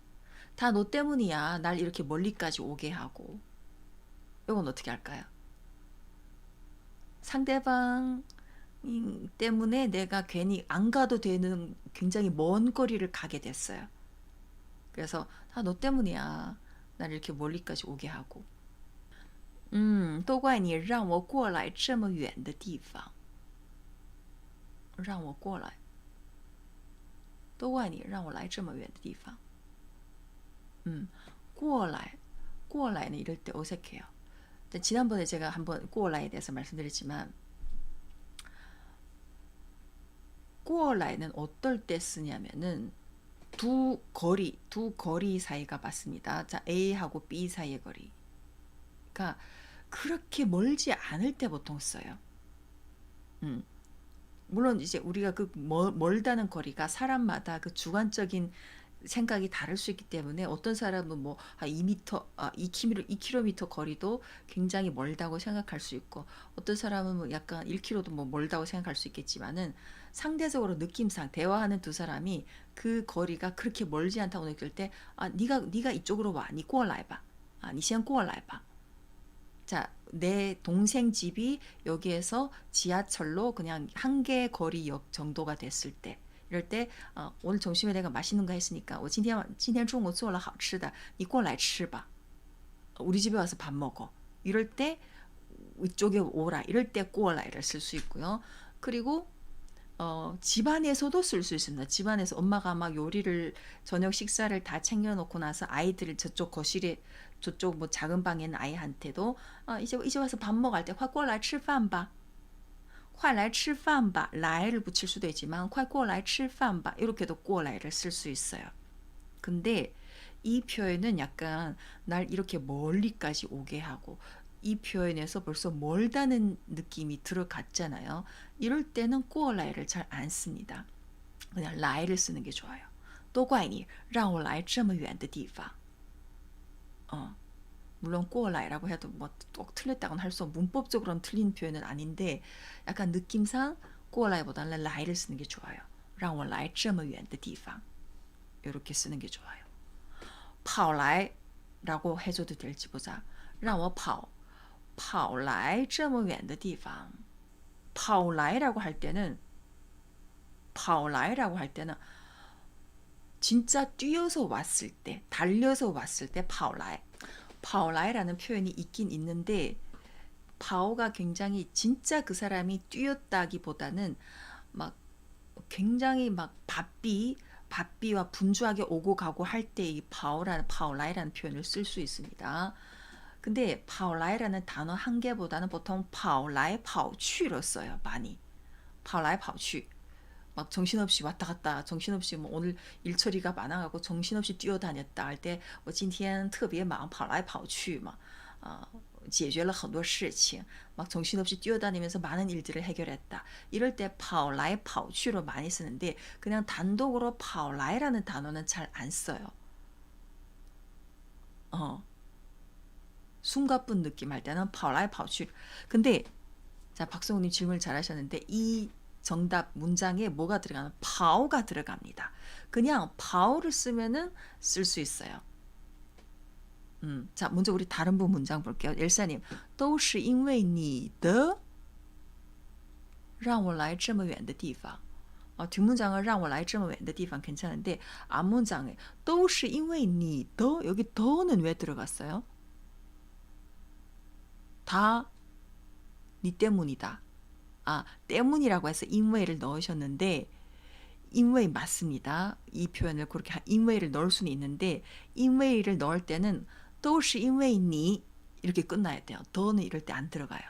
S1: 다 너 때문이야. 날 이렇게 멀리까지 오게 하고. 이건 어떻게 할까요? 상대방 때문에 내가 괜히 안 가도 되는 굉장히 먼 거리를 가게 됐어요. 그래서 다 너 때문이야. 날 이렇게 멀리까지 오게 하고. 都怪你让我过来这么远的地方让我过来都怪你让我来这么远的地方 过来 过来는 이럴 때 어색해요. 지난번에 제가 한번 过来에 대해서 말씀드렸지만 过来는 어떨 때 쓰냐면은 두 거리 사이가 맞습니다. 자, A하고 B 사이의 거리. 그러니까 그렇게 멀지 않을 때 보통 써요. 물론 이제 우리가 그 멀다는 거리가 사람마다 그 주관적인 생각이 다를 수 있기 때문에 어떤 사람은 뭐 2km 거리도 굉장히 멀다고 생각할 수 있고 어떤 사람은 뭐 약간 1km도 뭐 멀다고 생각할 수 있겠지만은 상대적으로 느낌상 대화하는 두 사람이 그 거리가 그렇게 멀지 않다고 느낄 때 네가 이쪽으로 와. 你过来吧. 你先过来吧. 자, 내 동생 집이 여기에서 지하철로 그냥 한 개 거리역 정도가 됐을 때 이럴 때 오늘 점심에 내가 맛있는 거 했으니까 我今天中午做了好吃的你过来吃吧 우리 집에 와서 밥 먹어 이럴 때 이쪽에 오라 이럴 때 过来를 쓸 수 있고요. 그리고 집안에서도 쓸 수 있습니다. 집안에서 엄마가 막 요리를 저녁 식사를 다 챙겨놓고 나서 아이들을 저쪽 거실에 저쪽 뭐 작은 방에 있는 아이한테도 이제 와서 밥 먹을 때 快过来吃饭吧快来吃饭吧 来를 붙일 수도 있지만 快过来吃饭吧 이렇게도 过来를 쓸 수 있어요. 근데 이 표현은 약간 날 이렇게 멀리까지 오게 하고 이 표현에서 벌써 멀다는 느낌이 들어갔잖아요. 이럴 때는 过来를 잘 안 씁니다. 그냥 来를 쓰는 게 좋아요. 都怪你让我来这么远的地方 물론 过来라고 해도 뭐 꼭 틀렸다고는 할 수 없고 문법적으로는 틀린 표현은 아닌데 약간 느낌상 过来보다는 来를 쓰는 게 좋아요. 让我来这么远的地方 이렇게 쓰는 게 좋아요. 跑来라고 해줘도 될지 보자. 让我跑来这么远的地方 跑来라고 할 때는 跑来라고 할 때는 진짜 뛰어서 왔을 때 달려서 왔을 때 跑来 跑来라는 표현이 있긴 있는데 파오가 굉장히 진짜 그 사람이 뛰었다기보다는 막 굉장히 막 바삐와 분주하게 오고 가고 할 때 이 파오라이라는 표현을 쓸 수 있습니다. 근데 파오라이라는 단어 한 개보다는 보통 파오라이 파오취로 써요. 많이. 파오라이 파오취. 막 정신없이 왔다 갔다 정신없이 뭐 오늘 일처리가 많아가고 정신없이 뛰어다녔다 할 때 我今天特别忙跑来跑去嘛解决了很多事情 막 정신없이 뛰어다니면서 많은 일들을 해결했다. 이럴 때 파오라이 파오취로 많이 쓰는데 그냥 단독으로 파오라이라는 단어는 잘 안 써요. 숨가쁜 느낌 할 때는 파오라이 파오취. 근데 자, 박성우님 질문을 잘 하셨는데 이 정답 문장에 뭐가 들어가면 파오가 들어갑니다. 그냥 파오를 쓰면은 쓸 수 있어요. 자, 먼저 우리 다른 부 문장 볼게요. 엘사님, 都是因为你的让我来这么远的地方. 뒷문장은 让我来这么远的地方 괜찮은데 앞문장에 都是因为你的 여기 더는 왜 들어갔어요? 다 니 때문이다. 때문이라고 해서 인웨이를 넣으셨는데 인웨이 맞습니다. 이 표현을 그렇게 인웨이를 넣을 수는 있는데 인웨이를 넣을 때는 都是因为你 이렇게 끝나야 돼요. 더는 이럴 때 안 들어가요.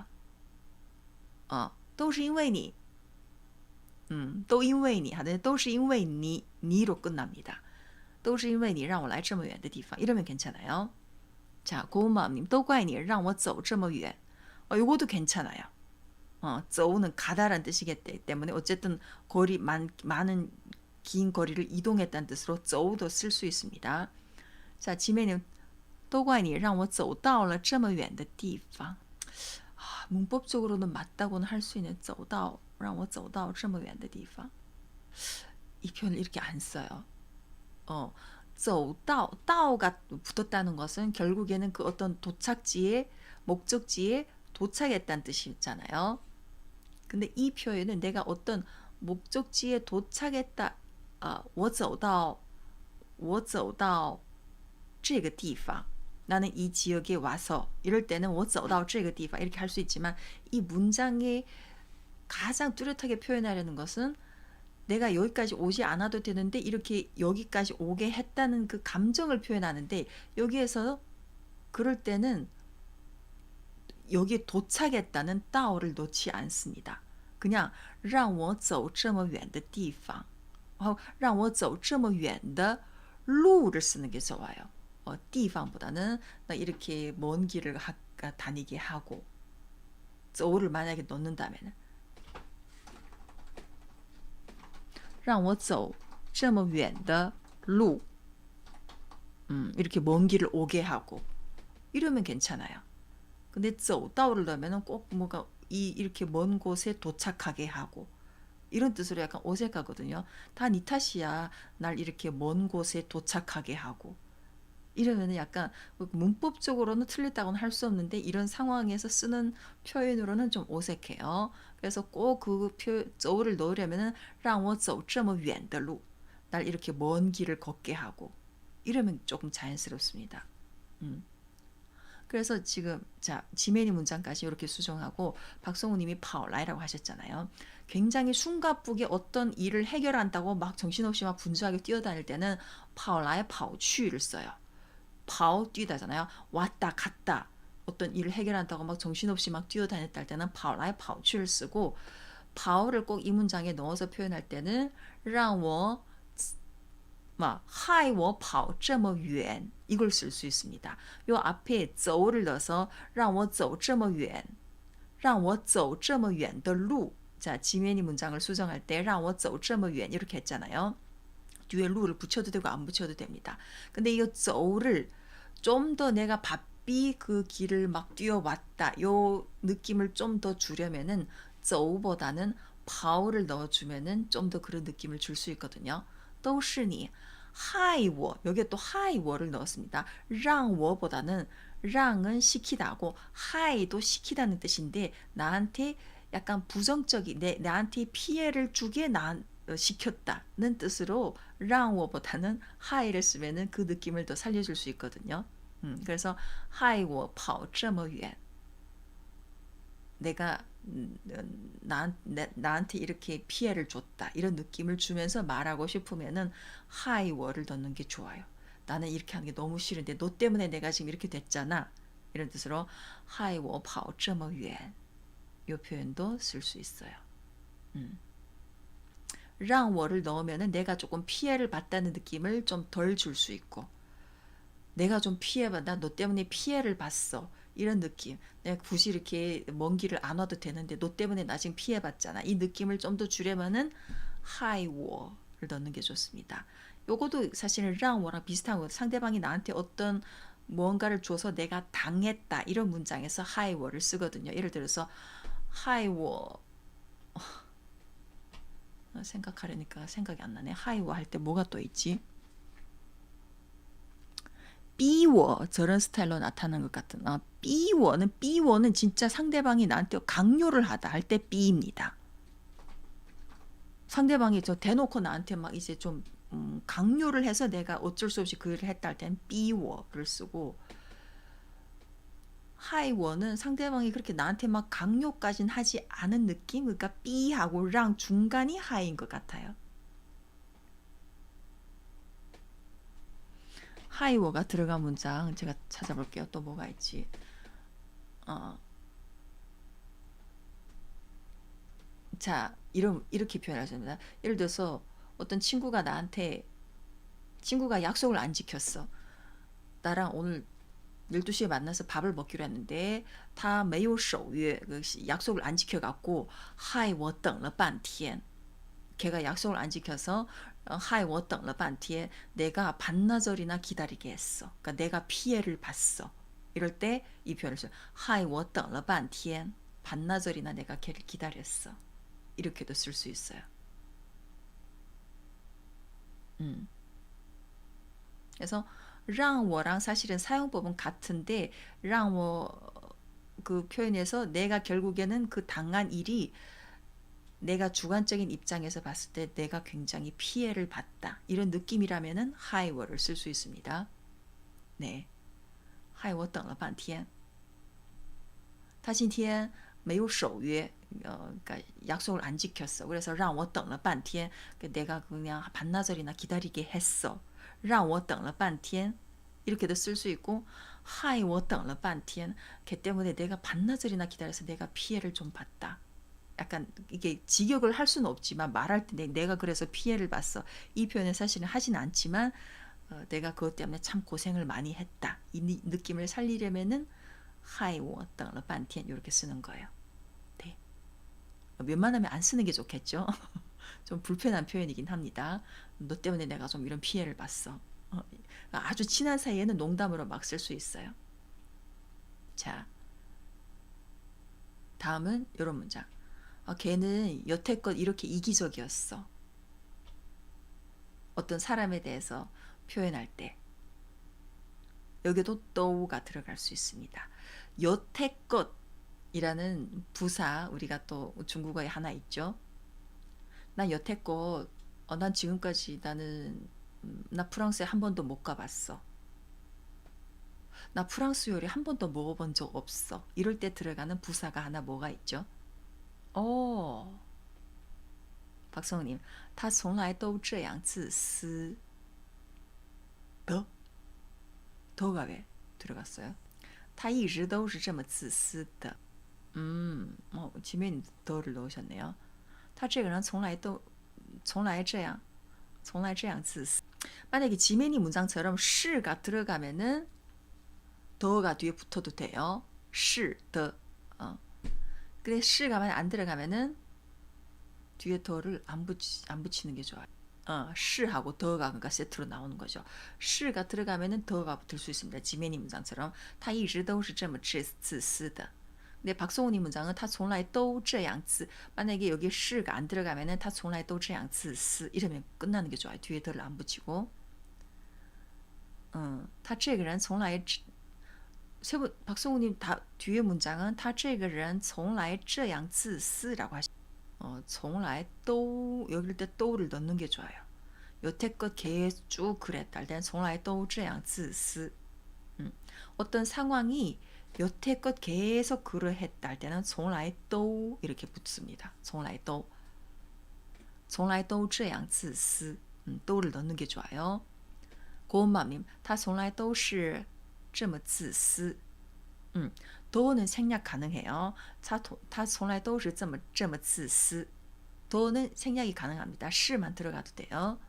S1: 都是因为你 都因为你 하는데 都是因为你 니로 끝납니다. 都是因为你让我来这么远的地方 이러면 괜찮아요. 자, 고마움님 都怪你让我走这么远 요것도 괜찮아요. 走는 가다란 뜻이기 때문에 어쨌든 거리 많은 긴 거리를 이동했다는 뜻으로 走도 쓸 수 있습니다. 자, 지메님 都怪你让我走到了这么远的地方 문법적으로는 맞다고는 할 수 있는 走到让我走到这么远的地方 이 표현을 이렇게 안 써요. 走到 다오가 붙었다는 것은 결국에는 그 어떤 도착지에 목적지에 도착했다는 뜻이 있잖아요. 근데 이 표현은 내가 어떤 목적지에 도착했다. 我走到这个地方 나는 이 지역에 와서 이럴 때는 我走到这个地方 이렇게 할 수 있지만 이 문장에 가장 뚜렷하게 표현하려는 것은 내가 여기까지 오지 않아도 되는데 이렇게 여기까지 오게 했다는 그 감정을 표현하는데 여기에서 그럴 때는 여기에 도착했다는 따오를 넣지 않습니다. 그냥 让我走这么远的地方让我走这么远的路를 쓰는 게 좋아요. 地方보다는 이렇게 먼 길을 다니게 하고 走를 만약에 넣는다면 让我走这么远的路 이렇게 먼 길을 오게 하고 이러면 괜찮아요. 근데 走到를 넣으면 꼭 뭐가 이렇게 먼 곳에 도착하게 하고 이런 뜻으로 약간 어색하거든요. 다 니 탓이야. 날 이렇게 먼 곳에 도착하게 하고 이러면 약간 문법적으로는 틀렸다고는 할 수 없는데 이런 상황에서 쓰는 표현으로는 좀 어색해요. 그래서 꼭 그走를 넣으려면 让我走这么远的路 날 이렇게 먼 길을 걷게 하고 이러면 조금 자연스럽습니다. 그래서 지금 자 지메니 문장까지 이렇게 수정하고 박성우님이 파오라이라고 하셨잖아요. 굉장히 숨가쁘게 어떤 일을 해결한다고 막 정신없이 막 분주하게 뛰어다닐 때는 파오라이 파오취를 써요. 파오 뛰다잖아요. 왔다 갔다 어떤 일을 해결한다고 막 정신없이 막 뛰어다녔다 할 때는 파오라이 파오취를 쓰고 파오를 꼭 이 문장에 넣어서 표현할 때는 让我害我跑这么远 이걸 쓸 수 있습니다. 요 앞에 走를 넣어서 让我走这么远让我走这么远的路 자, 지면이 문장을 수정할 때 让我走这么远 이렇게 했잖아요. 뒤에 루를 붙여도 되고 안 붙여도 됩니다. 근데 이 走를 좀 더 내가 바삐 그 길을 막 뛰어왔다 요 느낌을 좀 더 주려면은 走보다는 파오를 넣어주면은 좀 더 그런 느낌을 줄 수 있거든요. 都是你害我 여기에 또害我를 넣었습니다. 让我보다는 让은 시키다고 害도 시키다는 뜻인데 나한테 약간 부정적인 나한테 피해를 주게 시켰다는 뜻으로 让我보다는 害를 쓰면은 그 느낌을 더 살려줄 수 있거든요. 그래서 害我跑这么远 내가 나한테 이렇게 피해를 줬다 이런 느낌을 주면서 말하고 싶으면은 하이워를 넣는 게 좋아요. 나는 이렇게 하는 게 너무 싫은데 너 때문에 내가 지금 이렇게 됐잖아. 이런 뜻으로 하이워 파오 这么远 이 표현도 쓸 수 있어요. 让我를 넣으면은 내가 조금 피해를 봤다는 느낌을 좀 덜 줄 수 있고, 내가 좀 피해받아, 너 때문에 피해를 봤어. 이런 느낌. 내가 굳이 이렇게 먼 길을 안 와도 되는데 너 때문에 나 지금 피해봤잖아. 이 느낌을 좀 더 주려면은 하이워를 넣는 게 좋습니다. 요것도 사실은 랑워랑 비슷한 거. 상대방이 나한테 어떤 뭔가를 줘서 내가 당했다. 이런 문장에서 하이워를 쓰거든요. 예를 들어서 하이워 생각하려니까 생각이 안 나네. 하이워 할 때 뭐가 또 있지? 삐워 저런 스타일로 나타난 것 같은. 삐워는 진짜 상대방이 나한테 강요를 하다 할 때 삐입니다. 상대방이 저 대놓고 나한테 막 이제 좀 강요를 해서 내가 어쩔 수 없이 그 일을 했다 할 때는 삐워를 쓰고, 하이워는 상대방이 그렇게 나한테 막 강요까지는 하지 않은 느낌. 그러니까 삐하고 랑 중간이 하이인 것 같아요. 하이워가 들어간 문장 제가 찾아볼게요. 또 뭐가 있지? 자, 이렇게 표현하십니다. 예를 들어서 어떤 친구가 약속을 안 지켰어. 나랑 오늘 12시에 만나서 밥을 먹기로 했는데 다 没有守约, 약속을 안 지켜갖고 害我等了半天. 걔가 약속을 안 지켜서 害我等了半天, 내가 반나절이나 기다리게 했어. 그러니까 내가 피해를 봤어. 이럴 때 이 표현을 써요. 害我等了半天, 반나절이나 내가 걔를 기다렸어. 이렇게도 쓸 수 있어요. 그래서 让我랑 사실은 사용법은 같은데 让我 그 표현에서 내가 결국에는 그 당한 일이 내가 주관적인 입장에서 봤을 때 내가 굉장히 피해를 봤다. 이런 느낌이라면은 하이워를 쓸 수 있습니다. 네. 害我等了半天. 他今天没有守约. 그러니까 약속을 안 지켰어. 그래서 让我等了半天. 내가 그냥 반나절이나 기다리게 했어. 让我等了半天. 이렇게도 쓸 수 있고 害我等了半天. 걔 때문에 내가 반나절이나 기다려서 내가 피해를 좀 봤다. 약간 이게 직역을 할 수는 없지만 말할 때 내가 그래서 피해를 봤어. 이 표현은 사실은 하진 않지만 내가 그것 때문에 참 고생을 많이 했다. 이 느낌을 살리려면은 害我等了半天 이렇게 쓰는 거예요. 네. 웬만하면 안 쓰는 게 좋겠죠. 좀 불편한 표현이긴 합니다. 너 때문에 내가 좀 이런 피해를 봤어. 아주 친한 사이에는 농담으로 막 쓸 수 있어요. 자, 다음은 이런 문장. 걔는 여태껏 이렇게 이기적이었어. 어떤 사람에 대해서 표현할 때 여기도 또가 들어갈 수 있습니다. 여태껏이라는 부사 우리가 또 중국어에 하나 있죠. 난 여태껏 난 지금까지 나 프랑스에 한 번도 못 가봤어. 나 프랑스 요리 한 번도 먹어본 적 없어. 이럴 때 들어가는 부사가 하나 뭐가 있죠? 박성우님, 他从来都这样自私. 더가 왜 들어갔어요? 他一直都是这么自私的. 지면이 더를 넣으셨네요. 他这个人从来这样自私. 만약에 지면이 문장처럼 시가 들어가면은 더가 뒤에 붙어도 돼요. 시, 더. 근데 시가 만약 안 들어가면은 뒤에 더를 안 붙이는 게 좋아요. 시하고 더가 그러니까 세트로 나오는 거죠. 시가 들어가면은 더가 붙을 수 있습니다. 지면이 문장처럼 他一直都是这么自私的. 근데 박성훈이 문장은 他从来都这样自. 만약에 여기 시가 안 들어가면은 他从来都这样自私 이러면 끝나는 게 좋아요. 뒤에 더를 안 붙이고. 他这个人从来 박성우님 뒤에 문장은 他这个人从来这样自私라고 하시. 从来都 여기를 때 또를 넣는 게 좋아요. 여태껏 계속 쭉 그랬다 할 때는 从来都这样自私. 어떤 상황이 여태껏 계속 그러했다 할 때는 从来都 이렇게 붙습니다. 从来都 从来都这样自私 또를 넣는 게 좋아요. 고운맘님 他从来都是这么自私 도는 생략 가능해요. 他从来都是这么自私 도는 생략이 가능합니다. 시만 들어가도 돼요.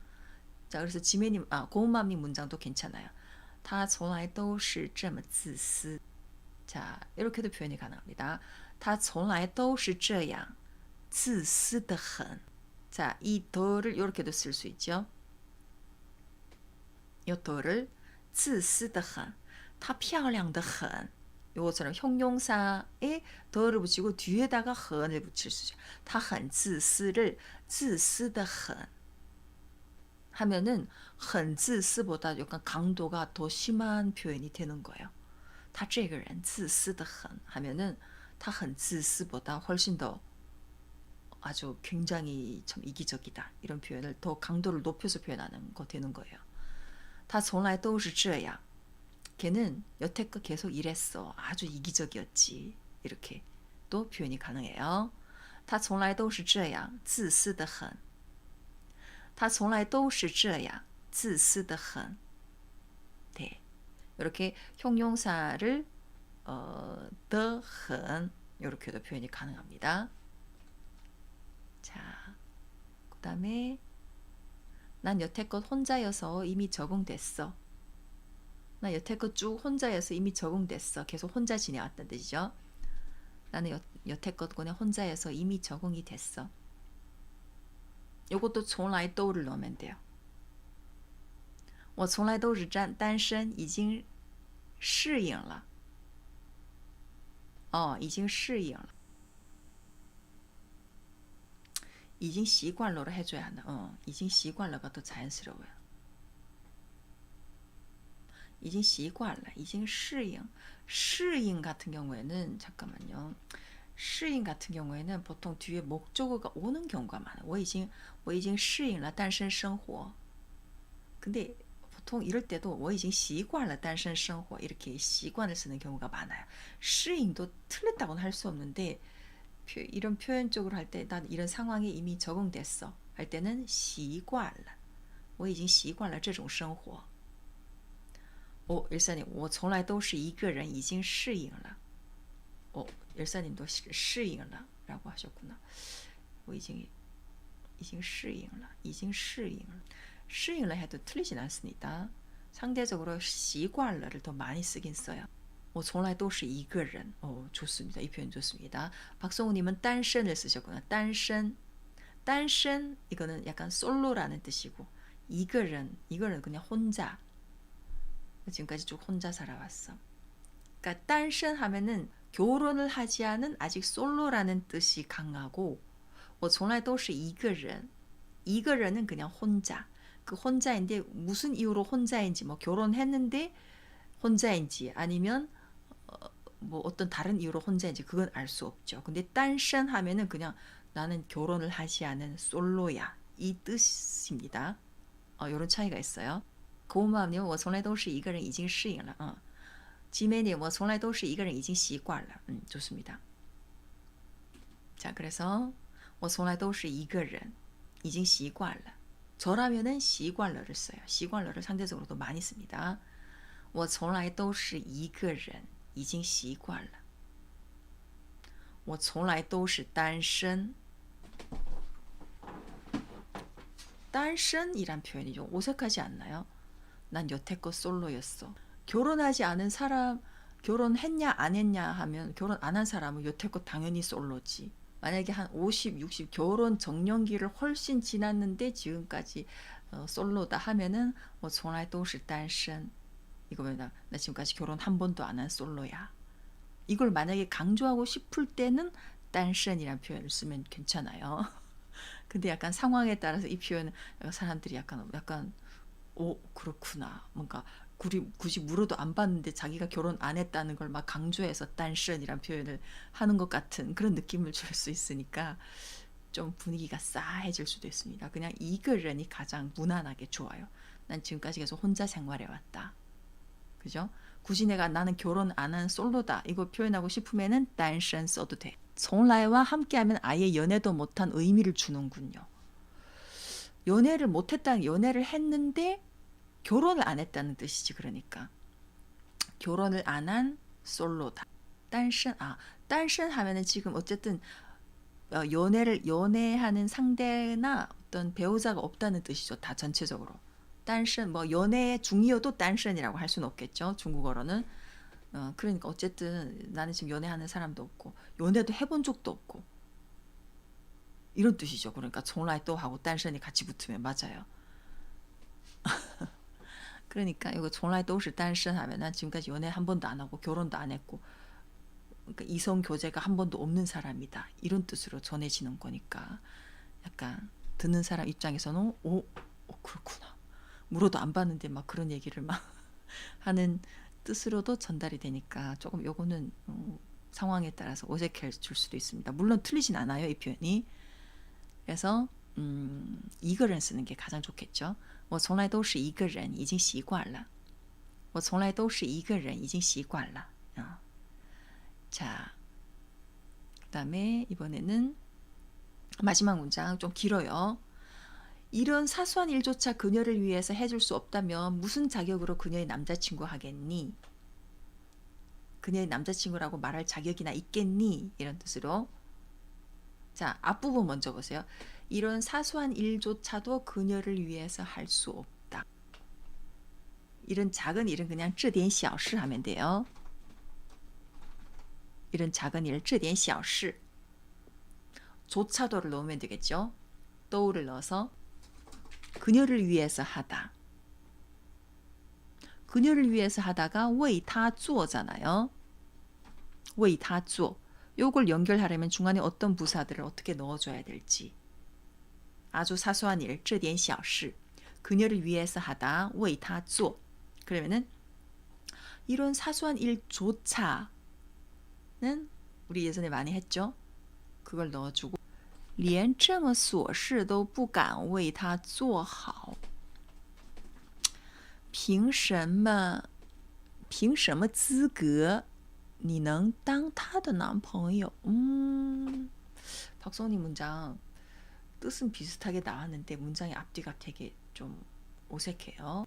S1: 자, 그래서 지매님, 고운맘님 문장도 괜찮아요. 他从来都是这么自私 자, 이렇게도 표현이 가능합니다. 他从来都是这样自私的很 자, 이 더를 이렇게도 쓸 수 있죠. 이 더를 自私的很她漂亮的很 요것처럼 형용사에 더를 붙이고 뒤에다가 很을 붙일 수 있죠. 她很自私를 自私的很 하면은 很自私보다 약간 강도가 더 심한 표현이 되는 거예요. 他这个人自私的很 하면은 他很自私보다 훨씬 더 아주 굉장히 참 이기적이다. 이런 표현을 더 강도를 높여서 표현하는 거 되는 거예요. 他从来都是这样 걔는 여태껏 계속 이랬어. 아주 이기적이었지. 이렇게 또 표현이 가능해요. 他从来都是这样自私的很他从来都是这样自私的很 네. 이렇게 형용사를 더很 이렇게도 표현이 가능합니다. 자, 그 다음에 난 여태껏 혼자여서 이미 적응됐어. 나 여태껏 쭉 혼자여서 이미 적응됐어. 계속 혼자 지내왔다는 뜻이죠. 나는 여태껏 그냥 혼자여서 이미 적응이 됐어. 요것도 从来都를 넣으면 돼요. 我从来都是单身已经适应了.已经适应了. 已经习惯了를 해줘야 한다. 已经习惯了가 더 자연스러워요. 已经习惯了, 已经适应. 适应 같은 경우에는 잠깐만요. 适应 같은 경우에는 보통 뒤에 목적어가 오는 경우가 많아요. 我已经适应了单身生活. 근데 보통 이럴 때도 我已经习惯了单身生活 이렇게习惯을 쓰는 경우가 많아요. 适应도 틀렸다고는 할 수 없는데 이런 표현적으로 할 때 난 이런 상황에 이미 적응됐어 할 때는 习惯了我已经习惯了这种生活 일사님 我从来都是一个人已经适应了 일사님도 适应了 라고 하셨구나 我已经适应了 已经适应了 适应了 해도 틀리진 않습니다. 상대적으로 习惯了를 더 많이 쓰긴 써요. 我从来都是一个人. 좋습니다. 이 표현 좋습니다. 박성우님은 单身을 쓰셨구나. 单身 이거는 약간 솔로라는 뜻이고 一个人 이거는 그냥 혼자. 지금까지 쭉 혼자 살아왔어. 그러니까 单身 하면은 결혼을 하지 않은 아직 솔로라는 뜻이 강하고 我从来都是一个人. 一个人은 그냥 혼자. 그 혼자인데 무슨 이유로 혼자인지 뭐 결혼했는데 혼자인지 아니면 뭐 어떤 다른 이유로 혼자인지 그건 알 수 없죠. 근데 单身 하면은 그냥 나는 결혼을 하지 않은 솔로야 이 뜻입니다. 이런 차이가 있어요. 고마움님 我从来都是一个人已经适应了. 지매님 我从来都是一个人已经习惯了. 좋습니다. 자, 그래서 我从来都是一个人已经习惯了. 저라면은 习惯了를 써요. 习惯了를 상대적으로도 많이 씁니다. 我从来都是一个人已经习惯了我从来都是单身 单身이란 표현이 좀 어색하지 않나요? 난 여태껏 솔로였어. 결혼하지 않은 사람 결혼했냐 안 했냐 하면 결혼 안 한 사람은 여태껏 당연히 솔로지. 만약에 한 50, 60 결혼 정년기를 훨씬 지났는데 지금까지 솔로다 하면은 我从来都是单身 이거면 나 지금까지 결혼 한 번도 안 한 솔로야. 이걸 만약에 강조하고 싶을 때는 单身이란 표현을 쓰면 괜찮아요. 근데 약간 상황에 따라서 이 표현은 사람들이 약간 그렇구나. 뭔가 굳이 물어도 안 봤는데 자기가 결혼 안 했다는 걸 막 강조해서 单身이란 표현을 하는 것 같은 그런 느낌을 줄 수 있으니까 좀 분위기가 싸해질 수도 있습니다. 그냥 一个人이 가장 무난하게 좋아요. 난 지금까지 계속 혼자 생활해왔다. 그죠? 굳이 내가 나는 결혼 안 한 솔로다 이거 표현하고 싶으면은 单身 써도 돼. 从来와 함께하면 아예 연애도 못한 의미를 주는군요. 연애를 못했다는 연애를 했는데 결혼을 안 했다는 뜻이지. 그러니까 결혼을 안 한 솔로다. 单身 单身하면은 지금 어쨌든 연애하는 상대나 어떤 배우자가 없다는 뜻이죠. 다 전체적으로. 单身 뭐 연애 중이어도 单身이라고 할 수는 없겠죠. 중국어로는. 그러니까 어쨌든 나는 지금 연애하는 사람도 없고 연애도 해본 적도 없고 이런 뜻이죠. 그러니까 从来또 하고 单身이 같이 붙으면 맞아요. 그러니까 이거 从来都是单身 하면은 지금까지 연애 한 번도 안 하고 결혼도 안 했고 그러니까 이성 교제가 한 번도 없는 사람이다. 이런 뜻으로 전해지는 거니까 약간 듣는 사람 입장에서는 그렇구나. 물어도 안 봤는데 막 그런 얘기를 막 하는 뜻으로도 전달이 되니까 조금 요거는 상황에 따라서 어색해 줄 수도 있습니다. 물론 틀리진 않아요. 이 표현이. 그래서一个人 쓰는 게 가장 좋겠죠. 我从来都是一个人已经习惯了我从来都是一个人已经习惯了 자, 그 다음에 이번에는 마지막 문장 좀 길어요. 이런 사소한 일조차 그녀를 위해서 해줄 수 없다면 무슨 자격으로 그녀의 남자친구 하겠니? 그녀의 남자친구라고 말할 자격이나 있겠니? 이런 뜻으로. 자, 앞부분 먼저 보세요. 이런 사소한 일조차도 그녀를 위해서 할 수 없다. 이런 작은 일은 그냥 这点小事 하면 돼요. 이런 작은 일, 这点小事. 조차도를 넣으면 되겠죠. 또를 넣어서 그녀를 위해서 하다. 그녀를 위해서 하다가 为他做잖아요. 为他做. 요걸 연결하려면 중간에 어떤 부사들을 어떻게 넣어줘야 될지. 아주 사소한 일, 这点小事. 그녀를 위해서 하다, 为他做. 그러면은 이런 사소한 일조차는 우리 예전에 많이 했죠. 그걸 넣어주고 连这么琐事都不敢为他做好凭什么资格你能当他的男朋友 박성훈님 문장 뜻은 비슷하게 나왔는데 문장의 앞뒤가 되게 좀 어색해요.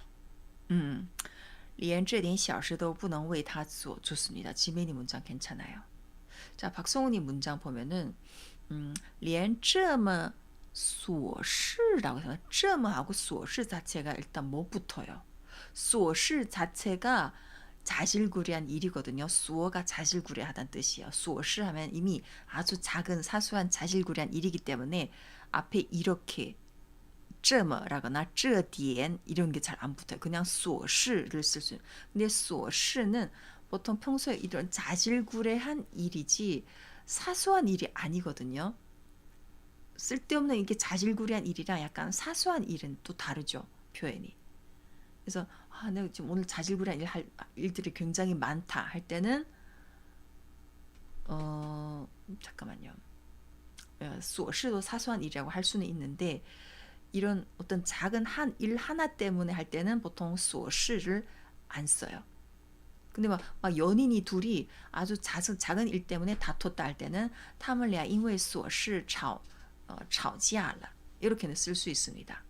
S1: 连这点小事都不能为他做 좋습니다. 지메니 문장 괜찮아요. 자, 박성훈님 문장 보면은 连这么琐事라고 해서 这么하고 琐事 자체가 일단 못 붙어요. 琐事 자체가 자질구레한 일이거든요. 수어가 자질구레하다는 뜻이에요. 琐事 하면 이미 아주 작은 사소한 자질구레한 일이기 때문에 앞에 이렇게 这么라거나 这点 이런 게 잘 안 붙어요. 그냥 琐事를 쓸 수 있는. 근데 琐事는 보통 평소에 이런 자질구레한 일이지 사소한 일이 아니거든요. 쓸데없는 이게 자질구레한 일이랑 약간 사소한 일은 또 다르죠. 표현이. 그래서 내가 지금 오늘 자질구레한 일들이 굉장히 많다 할 때는 잠깐만요. 琐事도 사소한 일이라고 할 수는 있는데 이런 어떤 작은 일 하나 때문에 할 때는 보통 琐事를 안 써요. 근데 막 연인이 둘이 아주 작은 일 때문에 다퉜다 할 때는 他们俩因为琐事吵架了 이렇게는 쓸 수 있습니다.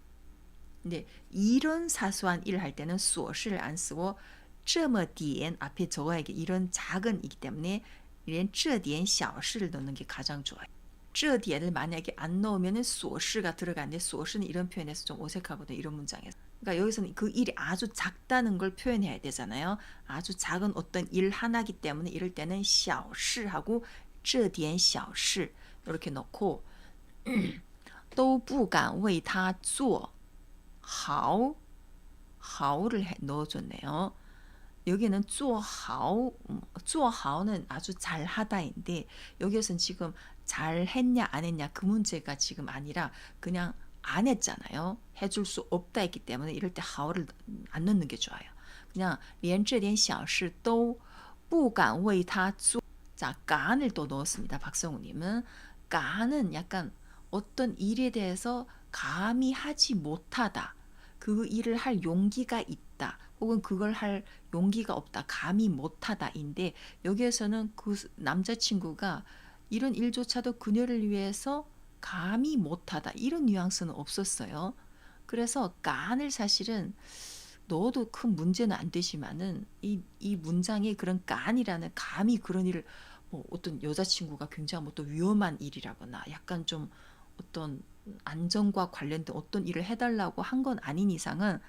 S1: 근데 이런 사소한 일 할 때는 琐事를 안 쓰고 这么点 앞에 적어야 게 이런 작은이기 때문에 连这点小事를 넣는 게 가장 좋아요. 这点을 만약에 안 넣으면 琐事가 들어가는데 琐事는 이런 표현에서 좀 어색하거든요. 이런 문장에서. 그러니까 여기서는 그 일이 아주 작다는 걸 표현해야 되잖아요. 아주 작은 어떤 일 하나기 때문에 이럴 때는 小事하고 这点小事 이렇게 넣고 都不敢为他做好 하오를 넣어줬네요. 여기는 做好 는 아주 잘하다인데 여기서는 지금 잘했냐 안 했냐 그 문제가 지금 아니라 그냥 안 했잖아요. 해줄 수 없다 했기 때문에 이럴 때 하오를 안 넣는 게 좋아요. 그냥 连这点小事都不敢为他做 자, 간을 또 넣었습니다. 박성우님은 간은 약간 어떤 일에 대해서 감히 하지 못하다. 그 일을 할 용기가 있다. 없다. 혹은 그걸 할 용기가 없다. 감히 못하다인데 여기에서는 그 남자친구가 이런 일조차도 그녀를 위해서 감히 못하다. 이런 뉘앙스는 없었어요. 그래서 깐을 사실은 넣어도 큰 문제는 안 되지만은 이 문장에 그런 깐이라는 감히 그런 일을 뭐 어떤 여자친구가 굉장히 뭐 또 위험한 일이라거나 약간 좀 어떤 안전과 관련된 어떤 일을 해달라고 한 건 아닌 이상은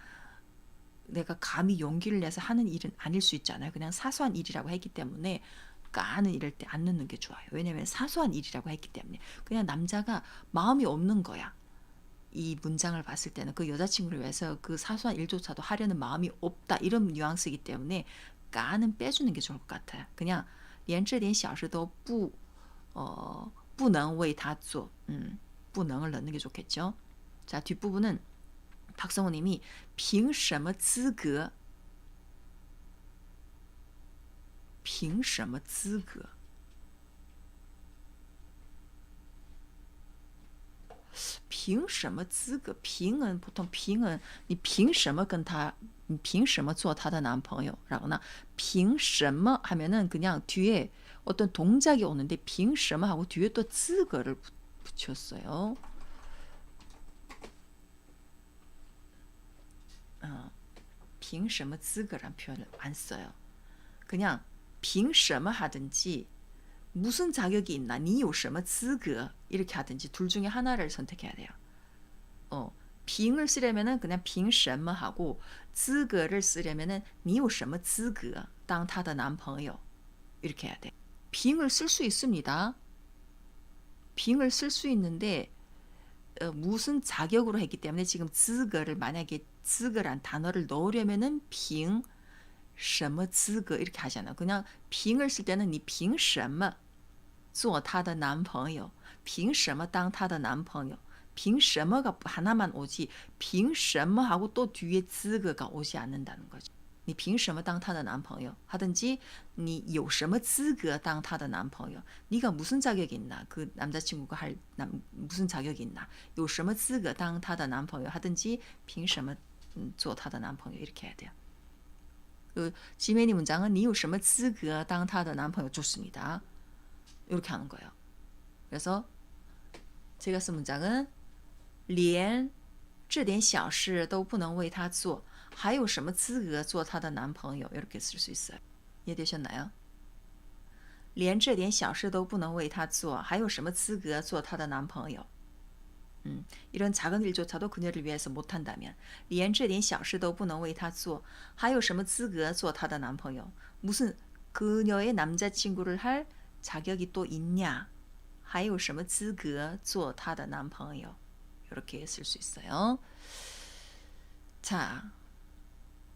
S1: 내가 감히 용기를 내서 하는 일은 아닐 수 있잖아요. 그냥 사소한 일이라고 했기 때문에 까는 이럴 때 안 넣는 게 좋아요. 왜냐면 사소한 일이라고 했기 때문에 그냥 남자가 마음이 없는 거야. 이 문장을 봤을 때는 그 여자친구를 위해서 그 사소한 일조차도 하려는 마음이 없다 이런 뉘앙스이기 때문에 까는 빼주는 게 좋을 것 같아요. 그냥 连这点小事都不能为他做不能을 넣는 게 좋겠죠. 자, 뒷부분은 박성우 님이 凭什么资格凭什么资格 凭什么资格 凭은 보통 凭은 你凭什么跟他你凭什么做他的男朋友 라거나 凭什么 하면은 그냥 뒤에 어떤 동작이 오는데 凭什么 하고 뒤에 또 资格를 붙였어요. 凭什么资格란 표현을 안 써요. 그냥 凭什么 하든지 무슨 자격이 있나? 你有什么资格 이렇게 하든지 둘 중에 하나를 선택해야 돼요. 凭을 쓰려면은 그냥 凭什么 하고 资格를 쓰려면은 你有什么资格当他的男朋友 이렇게 해야 돼. 凭을 쓸 수 있습니다. 凭을 쓸 수 있는데 무슨 자격으로 했기 때문에 지금 资格를 만약에 资格란 단어를 넣으려면은 凭什么资格 이렇게 하잖아. 그냥 凭을 쓸 때는 你凭什么做他的男朋友凭什么当他的男朋友凭什么가 하나만 오지 凭什么 하고 또 뒤에 资格가 오지 않는다는 거죠. 你凭什么当他的男朋友 하든지 你有什么资格当他的男朋友 네가 무슨 자격이 있나 그 남자친구가 할 무슨 자격이 있나 有什么资格当他的男朋友 하든지 凭什么做他的男朋友 이렇게 해야 돼요. 그 지메니 문장은 你有什么资格当他的男朋友 좋습니다. 이렇게 하는 거예요. 그래서 제가 쓴 문장은 连这点小事都不能为他做还有什么资格做他的男朋友 이렇게 쓸 수 있어요. 이해되셨나요? 连这点小事都不能为他做还有什么资格做他的男朋友 이런 작은 일조차도 그녀를 위해서 못한다면 连这点小事都不能为他做还有什么资格做他的男朋友 무슨 그녀의 남자친구를 할 자격이 또 있냐 还有什么资格做他的男朋友 이렇게 쓸 수 있어요. 자,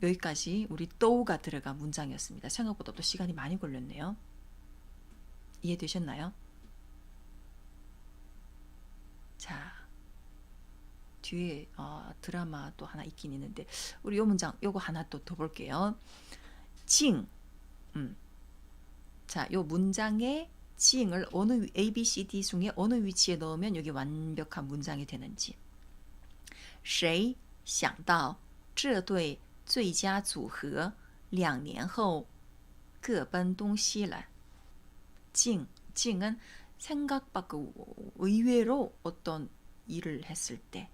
S1: 여기까지 우리 또가 들어간 문장이었습니다. 생각보다 또 시간이 많이 걸렸네요. 이해되셨나요? 자, 뒤에 드라마 또 하나 있긴 있는데 우리 요 문장 요거 하나 또 더 볼게요. 징. 자, 요 문장의 징을 어느 A, B, C, D 중에 어느 위치에 넣으면 여기 완벽한 문장이 되는지. 谁想到这对最佳组合2年后各奔东西了. 징은 생각 밖의 의외로 어떤 일을 했을 때.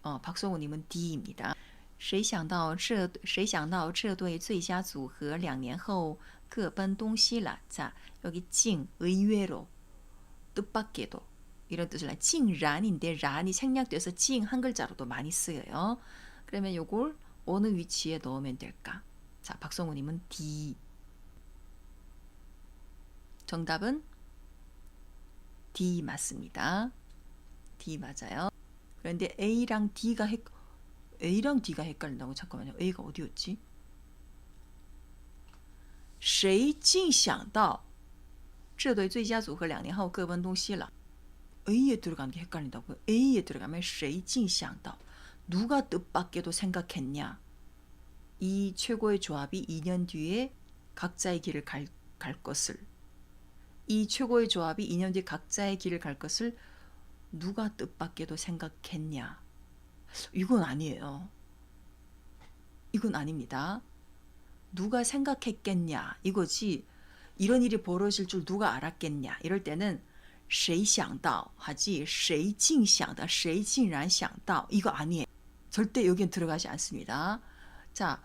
S1: 박성우님은 D입니다. 谁想到这对最佳组合2年后各奔东西了. 자, 여기 징, 의외로, 뜻밖에도 이런 뜻을 징란인데 란이 생략돼서 징 한 글자로도 많이 쓰여요. 그러면 요걸 어느 위치에 넣으면 될까? 자, 박성우님은 D. 정답은 D 맞습니다. D 맞아요. 그런데 A랑 D가 헷갈린다고. 잠깐만요. A가 어디였지? 谁竟想到这对最佳组合2年后各奔东西了. A에 들어가는 게 헷갈린다고요. A에 들어가면 谁竟想到 누가 뜻밖에도 생각했냐. 이 최고의 조합이 2년 뒤에 각자의 길을 갈 것을. 이 최고의 조합이 2년 뒤에 각자의 길을 갈 것을 누가 뜻밖에도 생각했냐. 이건 아니에요. 이건 아닙니다. 누가 생각했겠냐 이거지. 이런 일이 벌어질 줄 누가 알았겠냐. 이럴 때는 谁想到 하지 谁竟想到 谁竟然想到 이거 아니에요. 절대 여기엔 들어가지 않습니다. 자,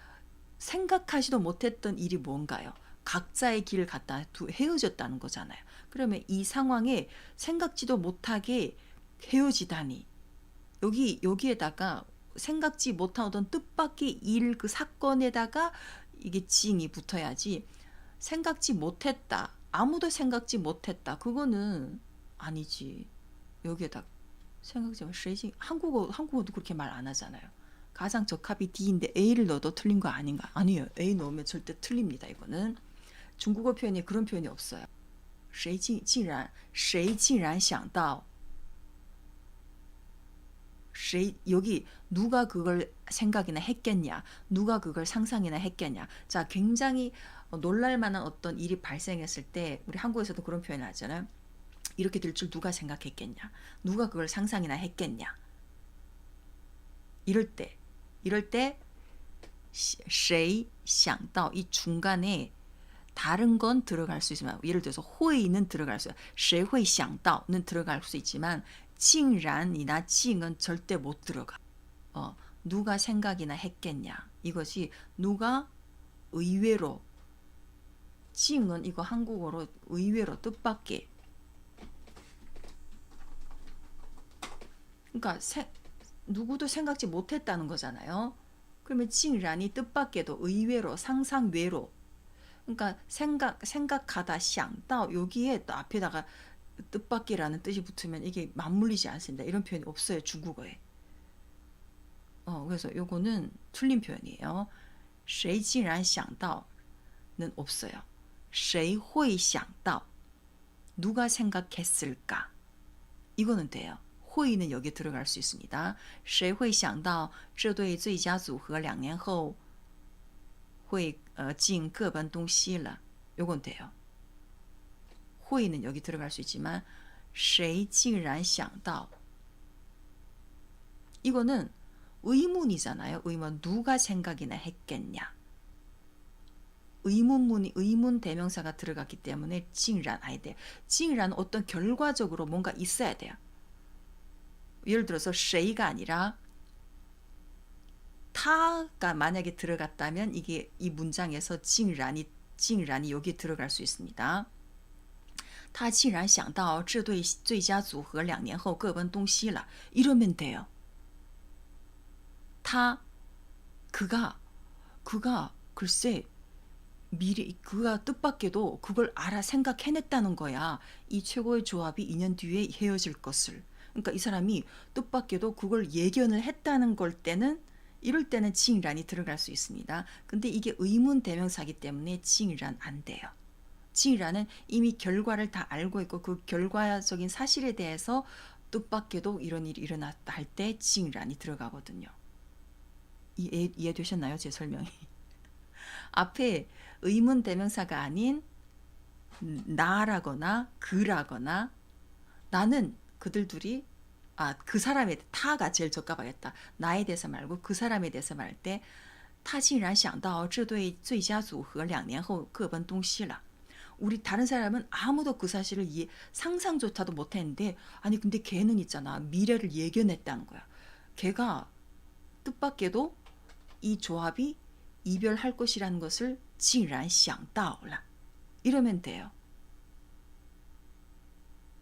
S1: 생각하지도 못했던 일이 뭔가요? 각자의 길을 갖다 헤어졌다는 거잖아요. 그러면 이 상황에 생각지도 못하게 헤어지다니. 여기에다가 생각지 못하던 뜻밖의 일 그 사건에다가 이게 징이 붙어야지. 생각지 못했다. 아무도 생각지 못했다. 그거는 아니지. 여기에다 생각지 마. 한국어도 그렇게 말 안 하잖아요. 가장 적합이 D인데 A를 넣어도 틀린 거 아닌가? 아니에요. A 넣으면 절대 틀립니다. 이거는 중국어 표현에 그런 표현이 없어요. 谁竟然想到 여기 누가 그걸 생각이나 했겠냐, 누가 그걸 상상이나 했겠냐. 자, 굉장히 놀랄만한 어떤 일이 발생했을 때 우리 한국에서도 그런 표현을 하잖아요. 이렇게 될 줄 누가 생각했겠냐, 누가 그걸 상상이나 했겠냐. 이럴 때 谁想到 이 중간에 다른 건 들어갈 수 있지만, 예를 들어서会는 들어갈 수 있어요. 谁会想到는 들어갈 수 있지만 竟然이나 竟은 절대 못 들어가. 누가 생각이나 했겠냐. 이것이 누가 의외로, 竟은 이거 한국어로 의외로 뜻밖의. 그러니까 누구도 생각지 못했다는 거잖아요. 그러면 竟然이 뜻밖에도 의외로, 상상외로. 그러니까 생각하다, 想到 여기에 또 앞에다가 뜻밖이라는 뜻이 붙으면 이게 맞물리지 않습니다. 이런 표현이 없어요. 중국어에. 그래서 요거는 틀린 표현이에요. 谁竟然想到는 없어요. 谁会想到 누가 생각했을까? 이거는 돼요. 会는 여기에 들어갈 수 있습니다. 谁会想到这对最佳组合2年后会进各奔东西了. 요건 돼요. 会는 여기 들어갈 수 있지만 谁竟然想到 이거는 의문이잖아요. 의문. 누가 생각이나 했겠냐. 의문 대명사가 들어갔기 때문에 竟然아야 돼요. 竟然어떤 결과적으로 뭔가 있어야 돼요. 예를 들어서 谁가 아니라 他가 만약에 들어갔다면 이게 이 문장에서 竟然이 여기에 들어갈 수 있습니다. 他竟然想到这对最佳组合2年后各奔东西了. 이러면 돼요. 그가 글쎄 미래 그가 뜻밖에도 그걸 알아 생각해냈다는 거야. 이 최고의 조합이 2년 뒤에 헤어질 것을. 그러니까 이 사람이 뜻밖에도 그걸 예견을 했다는 걸 때는, 이럴 때는 竟然이 들어갈 수 있습니다. 근데 이게 의문 대명사기 때문에 竟然안 돼요. 竟然은 이미 결과를 다 알고 있고 그 결과적인 사실에 대해서 뜻밖에도 이런 일이 일어났다 할 때 竟然이 들어가거든요. 이해되셨나요? 제 설명이. 앞에 의문 대명사가 아닌 나라거나 그라거나, 나는 그들 둘이 그 사람에 타가 제일 적합하겠다. 나에 대해서 말고 그 사람에 대해서 말할 때 他竟然想到这对最佳组合2年后各奔东西了. 우리 다른 사람은 아무도 그 사실을 상상조차도 못했는데, 아니 근데 걔는 있잖아, 미래를 예견했다는 거야. 걔가 뜻밖에도 이 조합이 이별할 것이라는 것을 竟然想到了. 이러면 돼요.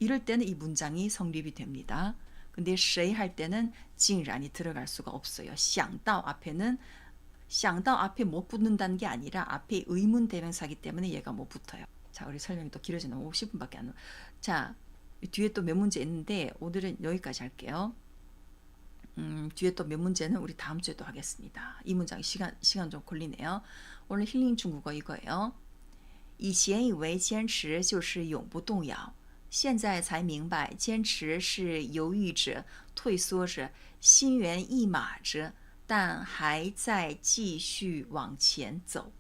S1: 이럴 때는 이 문장이 성립이 됩니다. 근데 谁할 때는 竟然이 들어갈 수가 없어요. 想到 앞에는 想到 앞에 못 붙는다는 게 아니라 앞에 의문 대명사기 때문에 얘가 못 붙어요. 자, 우리 설명이 또 길어지는 50분밖에 안. 자, 뒤에 또 몇 문제 있는데 오늘은 여기까지 할게요. 뒤에 또 몇 문제는 우리 다음 주에 또 하겠습니다. 이 문장이 시간 좀 걸리네요. 오늘 힐링 중국어 이거예요. 以前以为坚持就是永不动摇，现在才明白坚持是犹豫着、退缩着、心猿意马着，但还在继续往前走。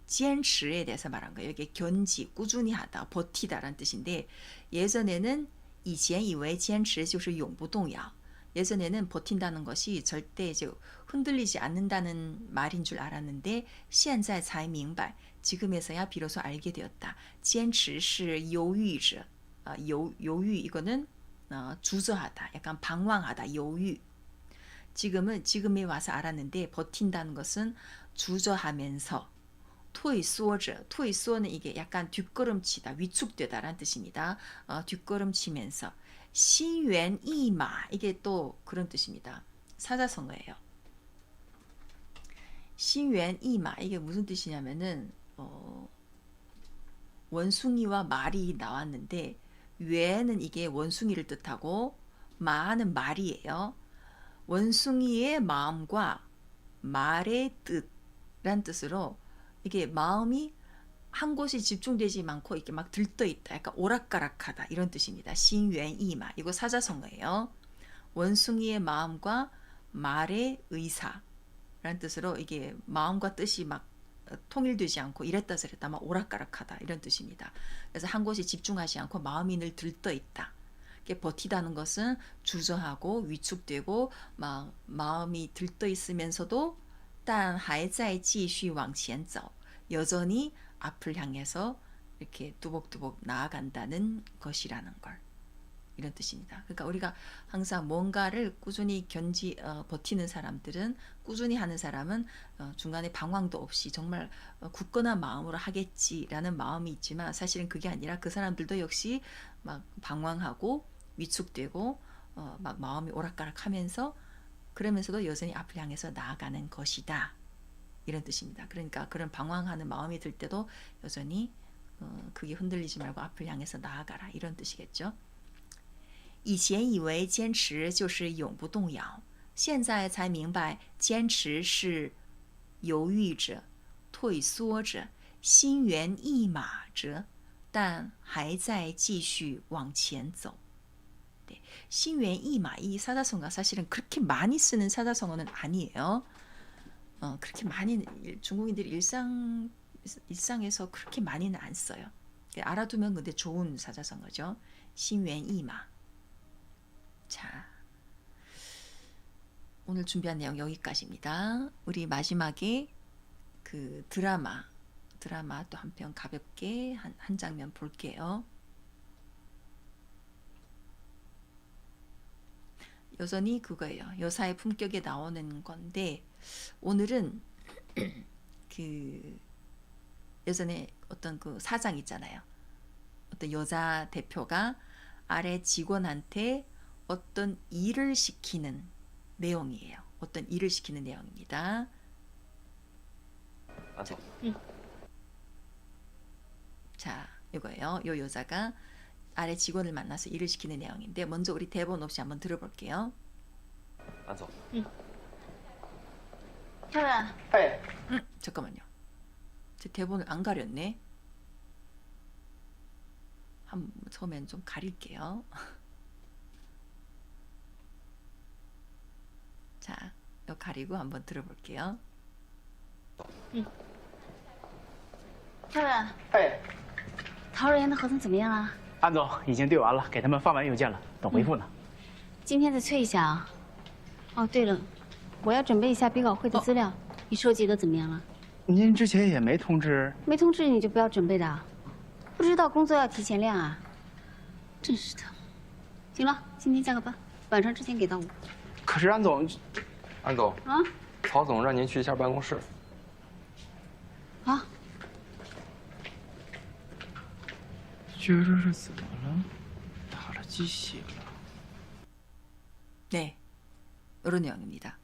S1: 坚持에 대해서 말한 거예요. 이게 견지, 꾸준히 하다, 버티다라는 뜻인데, 예전에는 以前以为坚持就是永不动摇， 예전에는 버틴다는 것이 절대 이제 흔들리지 않는다는 말인 줄 알았는데 现在才明白 지금에서야 비로소 알게 되었다. 坚持是犹豫者.犹豫 이거는 주저하다, 약간 방황하다,犹豫. 지금에 와서 알았는데 버틴다는 것은 주저하면서 退缩는 이게 약간 뒷걸음치다, 위축되다라는 뜻입니다. 뒷걸음치면서 心猿意马 이게 또 그런 뜻입니다. 사자성어예요. 心猿意马 이게 무슨 뜻이냐면은 원숭이와 말이 나왔는데 뇌는 이게 원숭이를 뜻하고 마는 말이에요. 원숭이의 마음과 말의 뜻란 뜻으로 이게 마음이 한 곳이 집중되지 않고 이렇게 막 들떠있다. 약간 오락가락하다. 이런 뜻입니다. 신유이마. 이거 사자성어예요. 원숭이의 마음과 말의 의사라는 뜻으로 이게 마음과 뜻이 막 통일되지 않고 이랬다 저랬다 막 오락가락하다. 이런 뜻입니다. 그래서 한 곳에 집중하지 않고 마음이 늘 들떠있다. 버티다는 것은 주저하고 위축되고 막 마음이 들떠있으면서도 但还在继续往前走 여전히 앞을 향해서 이렇게 뚜벅뚜벅 나아간다는 것이라는 걸 이런 뜻입니다. 그러니까 우리가 항상 뭔가를 꾸준히 버티는 사람들은 꾸준히 하는 사람은 중간에 방황도 없이 정말 굳건한 마음으로 하겠지라는 마음이 있지만 사실은 그게 아니라 그 사람들도 역시 막 방황하고 위축되고 막 마음이 오락가락하면서 그러면서도 여전히 앞을 향해서 나아가는 것이다. 이런 뜻입니다. 그러니까 그런 방황하는 마음이 들 때도 여전히 그게 흔들리지 말고 앞을 향해서 나아가라. 이런 뜻이겠죠. 以前以为坚持就是永不动摇，现在才明白坚持是犹豫着、退缩着、心猿意马着，但还在继续往前走。 네, 신유이마 이 사자성어가 사실은 그렇게 많이 쓰는 사자성어는 아니에요. 그렇게 많이 중국인들이 일상에서 그렇게 많이는 안 써요. 알아두면 근데 좋은 사자성어죠. 신유이마. 자, 오늘 준비한 내용 여기까지입니다. 우리 마지막에 그 드라마 또 한 편 가볍게 한 장면 볼게요. 여전히 그거예요. 여사의 품격에 나오는 건데 오늘은 그 예전에 어떤 그 사장 있잖아요. 어떤 여자 대표가 아래 직원한테 어떤 일을 시키는 내용이에요. 어떤 일을 시키는 내용입니다.
S4: 맞아.
S1: 자, 이거예요. 요 여자가 아래 직원을 만나서 일을 시키는 내용인데 먼저 우리 대본 없이 한번 들어볼게요.
S4: 맞아.
S2: 혈아,
S1: 잠깐만요. 제 대본을 안 가렸네. 처음엔 좀 가릴게요. 자, 이거 가리고 한번 들어볼게요.
S2: 漂亮，陶然的合同怎么样了？
S5: 安总已经对完了，给他们发完邮件了，等回复呢。
S2: 今天再催一下啊。哦，对了，我要准备一下比稿会的资料，你收集的怎么样了？
S5: 您之前也没通知。
S2: 没通知你就不要准备的，不知道工作要提前量啊。真是的。行了，今天加个班，晚上之前给到我。
S5: 可是安总，
S4: 安总，
S2: 啊？
S4: 曹总让您去一下办公室。
S2: 啊？
S5: 觉着是怎么了？打了鸡血了。
S1: 네, 이런 내용입니다.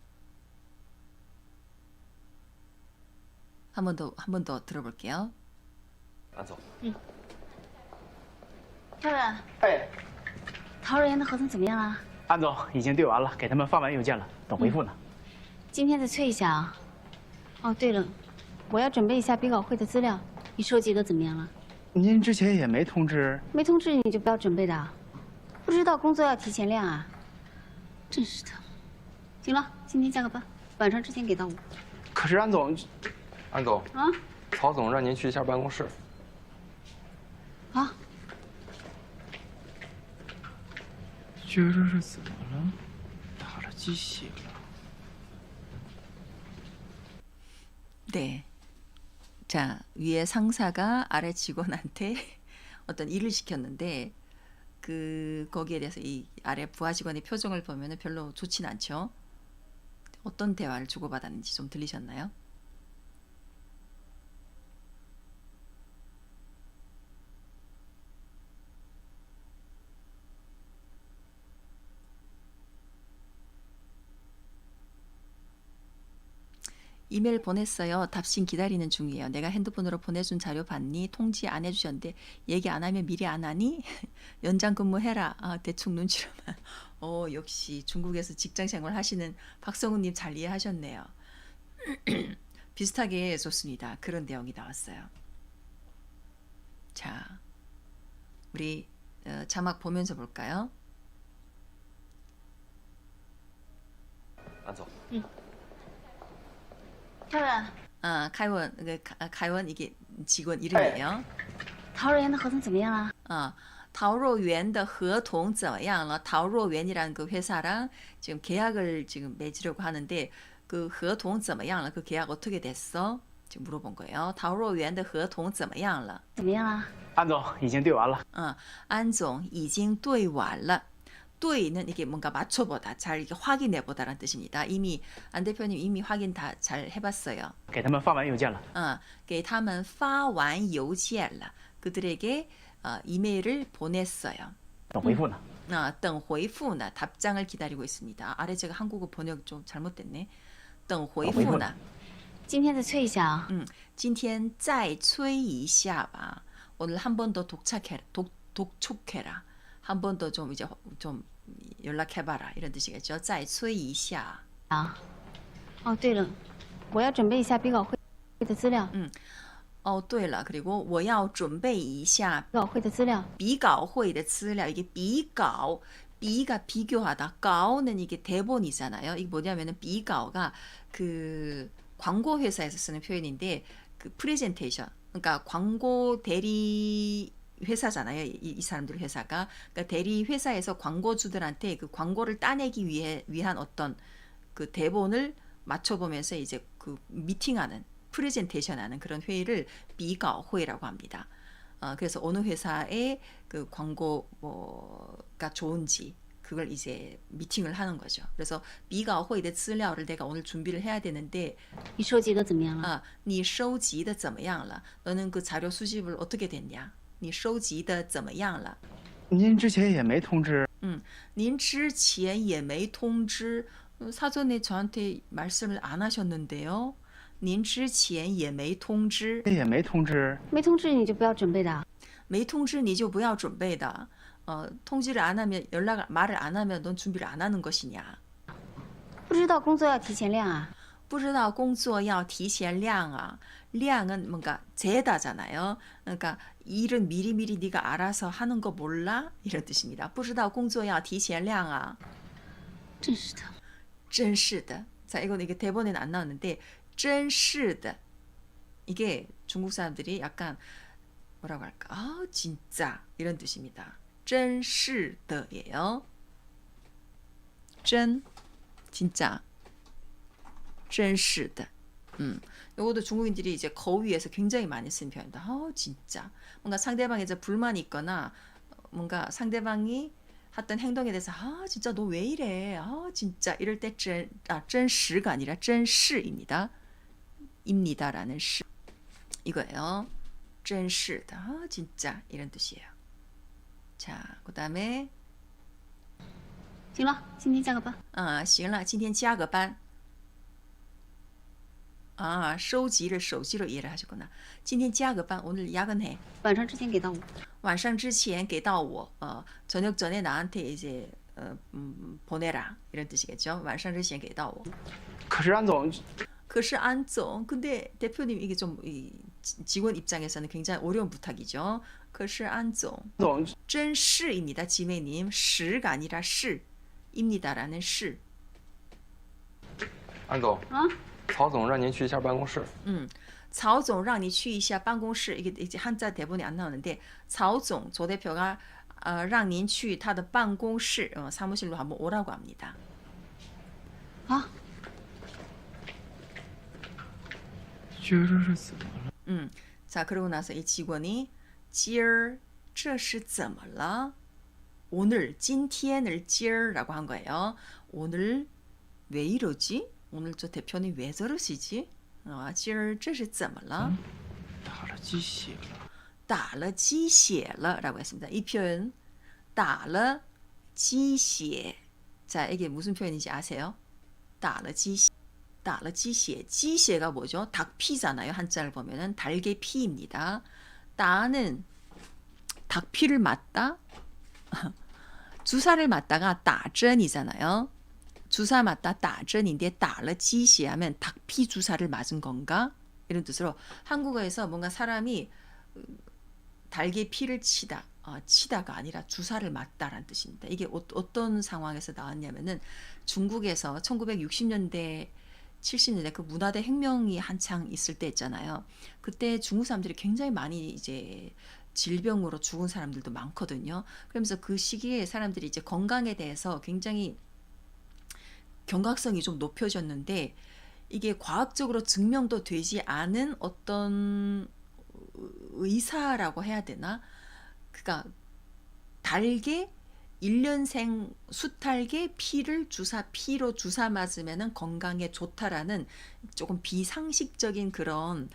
S1: 한 번 더 들어볼게요.
S4: 安总，
S2: 漂亮，陶然的合同怎么样了？
S5: 安总已经对完了，给他们发完邮件了，等回复呢。
S2: 今天再催一下啊。哦，对了，我要准备一下比稿会的资料，你收集的怎么样了？
S5: 您之前也没通知。
S2: 没通知你就不要准备的，不知道工作要提前量啊。真是的。行了，今天加个班，晚上之前给到我。
S5: 可是安总，
S4: 安总，
S2: 啊？
S4: 曹总让您去一下办公室。
S2: 啊？
S5: 觉着是怎么了？打鸡洗了。
S1: 네. 자, 위에 상사가 아래 직원한테 어떤 일을 시켰는데 거기에 대해서 이 아래 부하 직원의 표정을 보면은 별로 좋진 않죠. 어떤 대화를 주고받았는지 좀 들리셨나요? 이메일 보냈어요. 답신 기다리는 중이에요. 내가 핸드폰으로 보내준 자료 봤니? 통지 안 해주셨는데 얘기 안 하면 미리 안 하니? 연장 근무해라. 아, 대충 눈치로만. 역시 중국에서 직장 생활 하시는 박성훈님 잘 이해하셨네요. 비슷하게 좋습니다. 그런 내용이 나왔어요. 자, 우리 자막 보면서 볼까요?
S4: 安总，
S2: 陶然，
S1: 아, 카이원, 카이원 이게 직원 이름이에요.
S2: 陶然的合同怎么样了？
S1: 陶若园的合同怎么样了?陶若园이라는 그 회사랑 지금 계약을 지금 맺으려고 하는데 그合同怎么样了? 그 계약 어떻게 됐어? 지금 물어본 거예요. 陶若园的合同怎么样了?
S2: 怎么样了？
S6: 安总已经对完了。
S1: 安总已经对完了. 对는 이게 뭔가 맞춰보다, 잘 이렇게 확인해보다라는 뜻입니다. 이미 안 대표님 이미 확인 다 잘 해봤어요.
S6: 给他们发完邮件了。
S1: 给他们发完邮件了. 그들에게 이메일을 보냈어요.
S6: 等回复呢？
S1: 等回复呢, 답장을 기다리고 있습니다. 아래 제가 한국어 번역 좀 잘못됐네. 等回复呢.
S2: 今天再催一下啊。
S1: 今天再催一下吧. 오늘 한 번 더 독촉해라. 한 번 더 좀 이제 좀 연락해봐라 이런 뜻이겠죠. 再催一下.
S2: 啊，哦对了，我要准备一下比稿会的资料。
S1: 对了, 그리고 我要准备一下
S2: 比稿会的资料。
S1: 비가오회의资料. 이게 비가오, 비가 비교하다, 가오는 이게 대본이잖아요. 이게 뭐냐면은 비가오가 그 광고 회사에서 쓰는 표현인데 그 프레젠테이션, 그러니까 광고 대리 회사잖아요. 이 사람들 회사가. 그러니까 대리 회사에서 광고주들한테 그 광고를 따내기 위한 어떤 그 대본을 맞춰보면서 이제 그 미팅하는, 프레젠테이션하는 그런 회의를 비가오회라고 합니다. 그래서 어느 회사의 그 광고가 좋은지 그걸 이제 미팅을 하는 거죠. 그래서 비가오회의资料를 내가 오늘 준비를 해야 되는데
S2: 你收集的怎么样了？
S1: 你收集的怎么样了? 너는 그 자료 수집을 어떻게 됐냐? 你收集的怎么样了?
S6: 您之前也没通知。
S1: 您之前也没通知. 사전에 저한테 말씀을 안 하셨는데요. 您之前也没通知.
S6: 也没通知。
S2: 没通知你就不要准备的。
S1: 没通知你就不要准备的. 통지를 안 하면 말을 안 하면 넌 준비를 안 하는 것이냐.
S2: 不知道工作要提前量啊。
S1: 不知道工作要提前量啊. 량은 뭔가 재다잖아요. 그러니까 일은 미리미리 네가 알아서 하는 거 몰라? 이런 뜻입니다. 不知道工作要提前量啊.
S2: 真是的。
S1: 真是的. 자, 이건 이게 대본에는 안 나오는데 真是的. 이게 중국 사람들이 약간 뭐라고 할까? 진짜 이런 뜻입니다. 真是的예요. 真 진짜. 真是的. 요것도 중국인들이 이제 거위에서 굉장히 많이 쓰는 표현입니다. 진짜. 뭔가 상대방에 이제 불만이 있거나 뭔가 상대방이 했던 행동에 대해서 진짜 너 왜 이래? 진짜 이럴 때 真实가 아니라 真是입니다. 입니다라는 시 이거예요. 真是的. 진짜 이런 뜻이에요. 자, 그다음에
S2: 行了，今天加个班。
S1: 行了，今天加个班.收集를手机로 이해를 하셨구나. 今天加个班, 오늘 야근해.
S2: 晚上之前给到我。
S1: 晚上之前给到我. 저녁 전에 나한테 이제 보내라 이런 뜻이겠죠. 晚上之前给到我.
S6: 可是安总，
S1: 可是安总, 근데 대표님 이게 좀 직원 입장에서는 굉장히 어려운 부탁이죠. 可是安总,
S6: 总
S1: 真是입니다. 지매님, 是가 아니라 是입니다라는 是.
S4: 安总，曹总让您去一下办公室。
S1: 曹总让你去一下办公室. 이게 이제 한자 대본이 안 나오는데 曹总, 조 대표가 让您去他的办公室, 사무실로 한번 오라고 합니다.
S2: 好，
S5: 今儿这是怎么了？
S1: 자, 그러고 나서 이 직원이 今儿这是怎么了? 오늘 今天을 今儿라고 한 거예요. 오늘 왜 이러지? 오늘 저 대표님 왜 저러시지? 今儿这是怎么了?
S5: 打了鸡血了。
S1: 打了鸡血了라고 했습니다. 이 표현 打了鸡血. 자, 이게 무슨 표현인지 아세요? 打了鸡血. 打了鸡血.鸡血가 뭐죠? 닭피잖아요. 한자를 보면은 달개 피입니다. 打는 닭피를 맞다. 주사를 맞다가 打针이잖아요. 주사 맞다 打针인데 打了鸡血 하면 닭피 주사를 맞은 건가? 이런 뜻으로 한국어에서 뭔가 사람이 달개 피를 치다, 치다가 아니라 주사를 맞다라는 뜻입니다. 이게 어떤 상황에서 나왔냐면은 중국에서 1960년대 70년대 그 문화대 혁명이 한창 있을 때 있잖아요. 그때 중국 사람들이 굉장히 많이 이제 질병으로 죽은 사람들도 많거든요. 그러면서 그 시기에 사람들이 이제 건강에 대해서 굉장히 경각성이 좀 높여졌는데 이게 과학적으로 증명도 되지 않은 어떤 의사라고 해야 되나? 그러니까 달개 1년생 수탈개 피를 피로 주사 맞으면은 건강에 좋다라는 조금 비상식적인 그런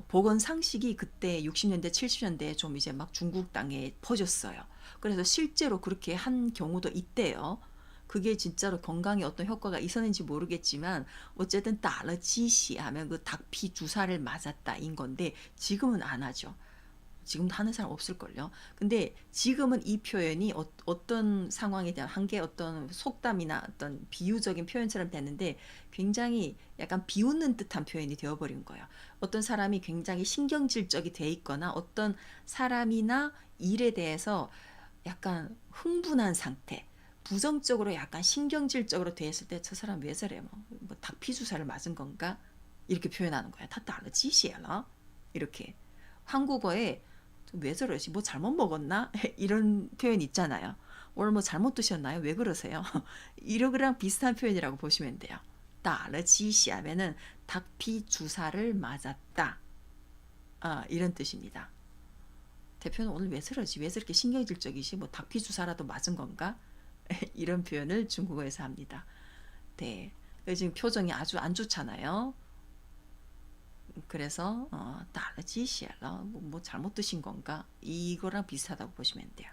S1: 보건 상식이 그때 60년대 70년대에 좀 이제 막 중국 땅에 퍼졌어요. 그래서 실제로 그렇게 한 경우도 있대요. 그게 진짜로 건강에 어떤 효과가 있었는지 모르겠지만 어쨌든 打了鸡血 하면 그 닭피 주사를 맞았다인 건데 지금은 안 하죠. 지금도 하는 사람 없을걸요. 근데 지금은 이 표현이 어떤 상황에 대한 한 게 어떤 속담이나 어떤 비유적인 표현처럼 됐는데 굉장히 약간 비웃는 듯한 표현이 되어버린 거예요. 어떤 사람이 굉장히 신경질적이 돼 있거나 어떤 사람이나 일에 대해서 약간 흥분한 상태, 부정적으로 약간 신경질적으로 돼 있을 때 저 사람 왜 저래? 뭐 닭피 주사를 맞은 건가? 이렇게 표현하는 거야. 他打了鸡血了 이렇게. 한국어에 왜 저러지? 뭐 잘못 먹었나? 이런 표현 있잖아요. 오늘 뭐 잘못 드셨나요? 왜 그러세요? 이거랑 비슷한 표현이라고 보시면 돼요. 打了鸡血 하면은 닭피 주사를 맞았다. 이런 뜻입니다. 대표는 오늘 왜 저러지? 왜 저렇게 신경질적이지? 뭐 닭피 주사라도 맞은 건가? 이런 표현을 중국어에서 합니다. 네, 지금 표정이 아주 안 좋잖아요. 그래서 打了鸡血了 뭐 잘못 드신 건가? 이거랑 비슷하다고 보시면 돼요.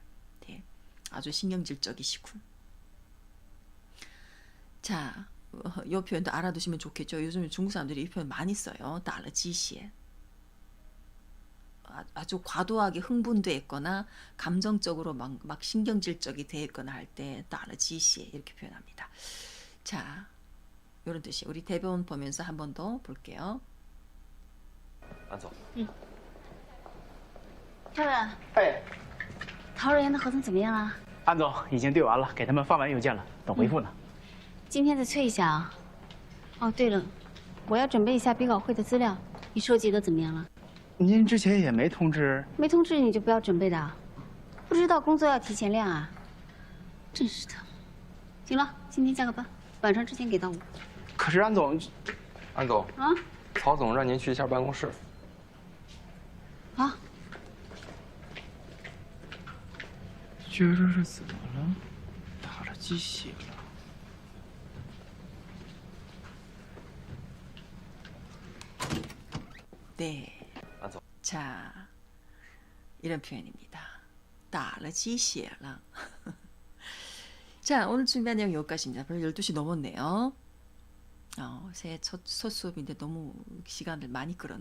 S1: 네, 아주 신경질적이시군. 자, 이 표현도 알아두시면 좋겠죠. 요즘 중국 사람들이 이 표현 많이 써요. 打了鸡血 아주 과도하게 흥분돼 있거나 감정적으로 막 신경질적이 돼 있거나 할 때 打了鸡血 이렇게 표현합니다. 자, 이런 뜻이 우리 대본 보면서 한 번 더 볼게요.
S4: 安总，
S2: 漂亮，
S6: 哎，
S2: 陶瑞妍的合同怎么样了？
S6: 安总已经对完了，给他们发完邮件了，等回复呢。
S2: 今天再催一下啊。哦，对了，我要准备一下比稿会的资料，你收集的怎么样了？
S6: 您之前也没通知，
S2: 没通知你就不要准备的啊，不知道工作要提前量啊，真是的。行了，今天加个班，晚上之前给到我。
S6: 可是安总，
S4: 安总，
S2: 啊？
S4: 曹总让您去一下办公室。
S2: 好。
S5: 今儿这是怎么了？打了鸡血了。
S1: 네. 자, 이런 표현입니다. 打了鸡血了. 자, 오늘 준비한 내용 여기까지입니다. 벌써 12시 넘었네요. 새해 첫 수업인데 너무 시간을 많이 끌었네요.